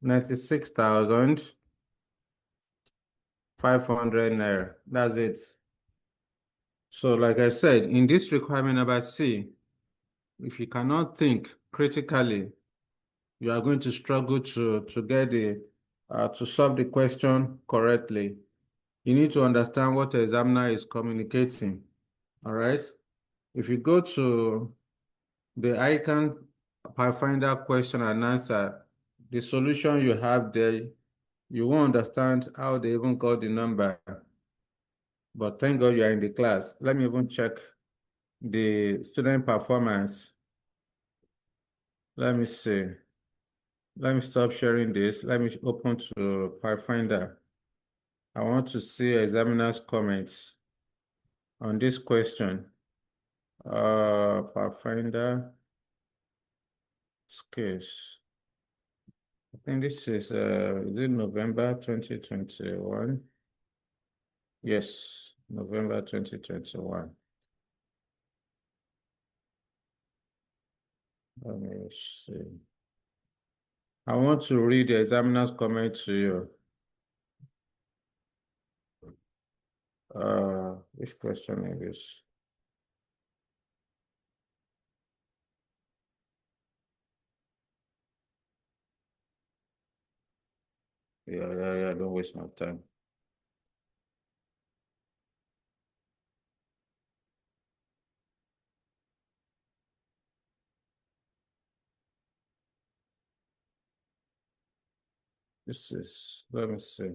Speaker 1: 96,500 naira. That's it. So like I said, in this requirement number C, if you cannot think critically, you are going to struggle to get to solve the question correctly. You need to understand what the examiner is communicating. All right. If you go to the ICAN Pathfinder question and answer, the solution you have there, you won't understand how they even got the number. But thank God you are in the class. Let me even check the student performance. Let me see. Let me stop sharing this. Let me open to Pathfinder. I want to see examiner's comments on this question. Pathfinder skills. I think this is it November 2021? Yes, November 2021. Let me see. I want to read the examiner's comment to you. Which question is this? Yeah. Don't waste my time. This is, let me see.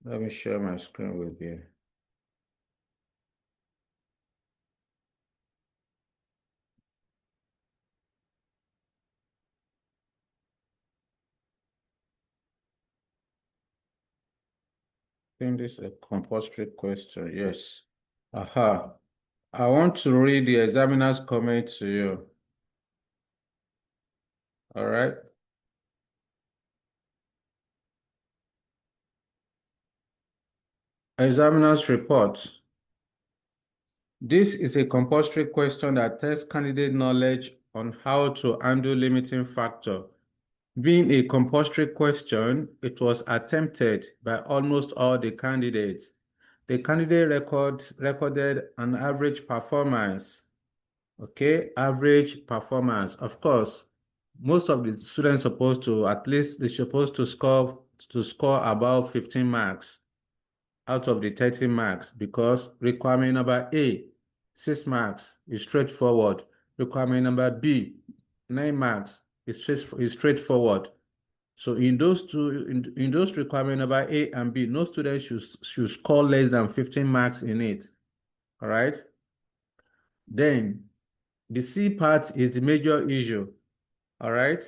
Speaker 1: Let me share my screen with you. I think this is a compulsory question. Yes. Aha. I want to read the examiner's comment to you. All right. Examiner's report. This is a compulsory question that tests candidate knowledge on how to handle limiting factor. Being a compulsory question, it was attempted by almost all the candidates. The candidate recorded an average performance. Okay, average performance. Of course, most of the students supposed to, at least they're supposed to score about 15 marks out of the 30 marks, because requirement number A, 6 marks, is straightforward. Requirement number B, 9 marks, is straightforward. So in those in those requirement number A and B, no student should score less than 15 marks in it. All right. Then the C part is the major issue. All right.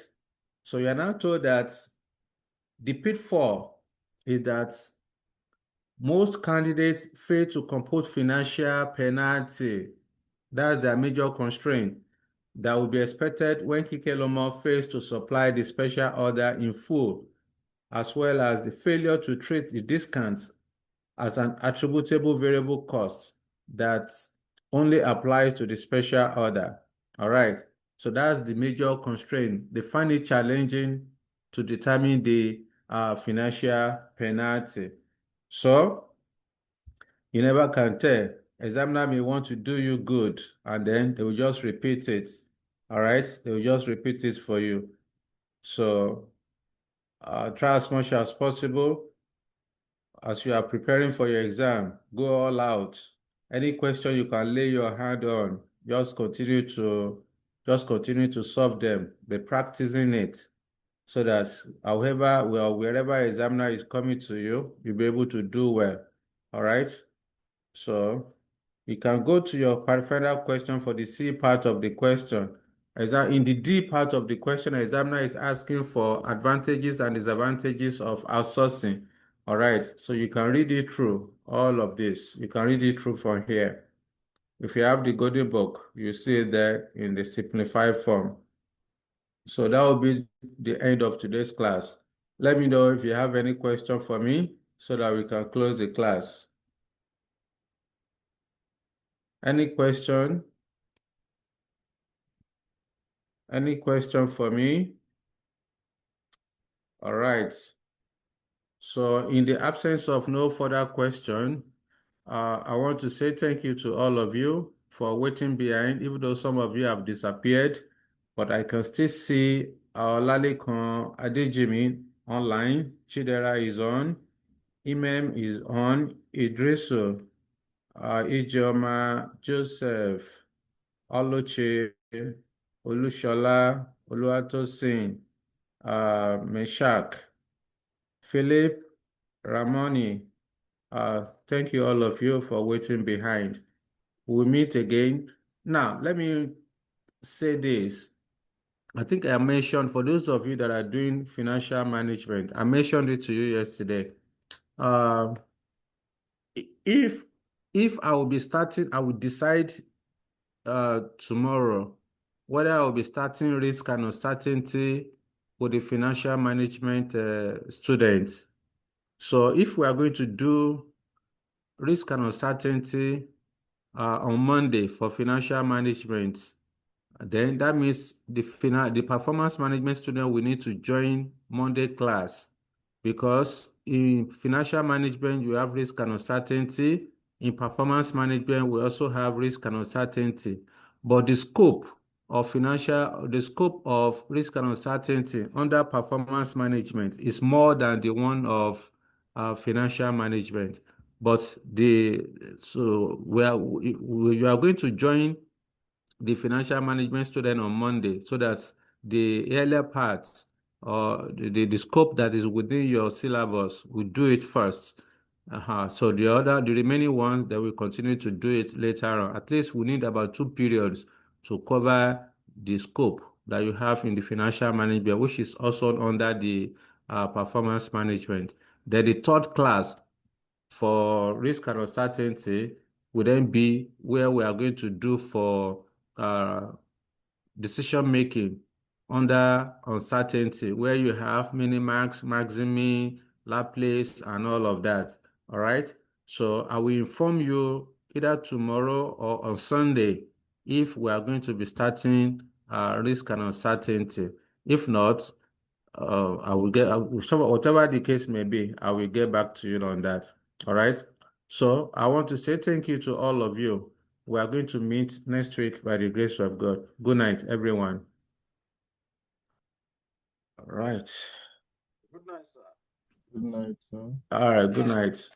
Speaker 1: So you're now told that the pitfall is that most candidates fail to compute financial penalty. That's their major constraint that will be expected when Kikelomo fails to supply the special order in full, as well as the failure to treat the discounts as an attributable variable cost that only applies to the special order. All right. So that's the major constraint. They find it challenging to determine the financial penalty. So you never can tell. Examiner may want to do you good, and then they will just repeat it. All right. They will just repeat it for you. So try as much as possible. As you are preparing for your exam, go all out. Any question you can lay your hand on, just continue to solve them. Be practicing it, so that wherever examiner is coming to you, you'll be able to do well. All right. So you can go to your final question for the C part of the question. In the D part of the question, examiner is asking for advantages and disadvantages of outsourcing. All right, so you can read it through all of this. You can read it through from here. If you have the golden book, you see it there in the simplified form. So that will be the end of today's class. Let me know if you have any question for me so that we can close the class. Any question? Any question for me? All right. So in the absence of no further question, I want to say thank you to all of you for waiting behind, even though some of you have disappeared, but I can still see our Lalekan Adejimi online. Chidera is on. Imem is on. Idrisu, Ijoma, Joseph, Oluche, Olushola, Oluwatosin, Meshach, Philip, Ramoni. Thank you all of you for waiting behind. We'll meet again. Now, let me say this. I think I mentioned, for those of you that are doing financial management, I mentioned it to you yesterday. Uh, if I will be starting, I will decide tomorrow whether I will be starting risk and uncertainty with the financial management students. So if we are going to do risk and uncertainty on Monday for financial management, Then that means the performance management student will need to join Monday class, because in financial management you have risk and uncertainty. In performance management we also have risk and uncertainty. But the scope of risk and uncertainty under performance management is more than the one of financial management. But you are going to join the financial management student on Monday, so that the earlier parts or the scope that is within your syllabus will do it first. So the remaining ones, they will continue to do it later on. At least we need about 2 periods to cover the scope that you have in the financial management, which is also under the performance management. Then the third class for risk and uncertainty will then be where we are going to do for decision making under uncertainty, where you have minimax, maximi, Laplace, and all of that. All right. So I will inform you either tomorrow or on Sunday if we are going to be starting risk and uncertainty. If not, I will whatever the case may be, I will get back to you on that. All right. So I want to say thank you to all of you. We are going to meet next week by the grace of God. Good night, everyone. All right.
Speaker 3: Good night, sir.
Speaker 1: All right. Good night.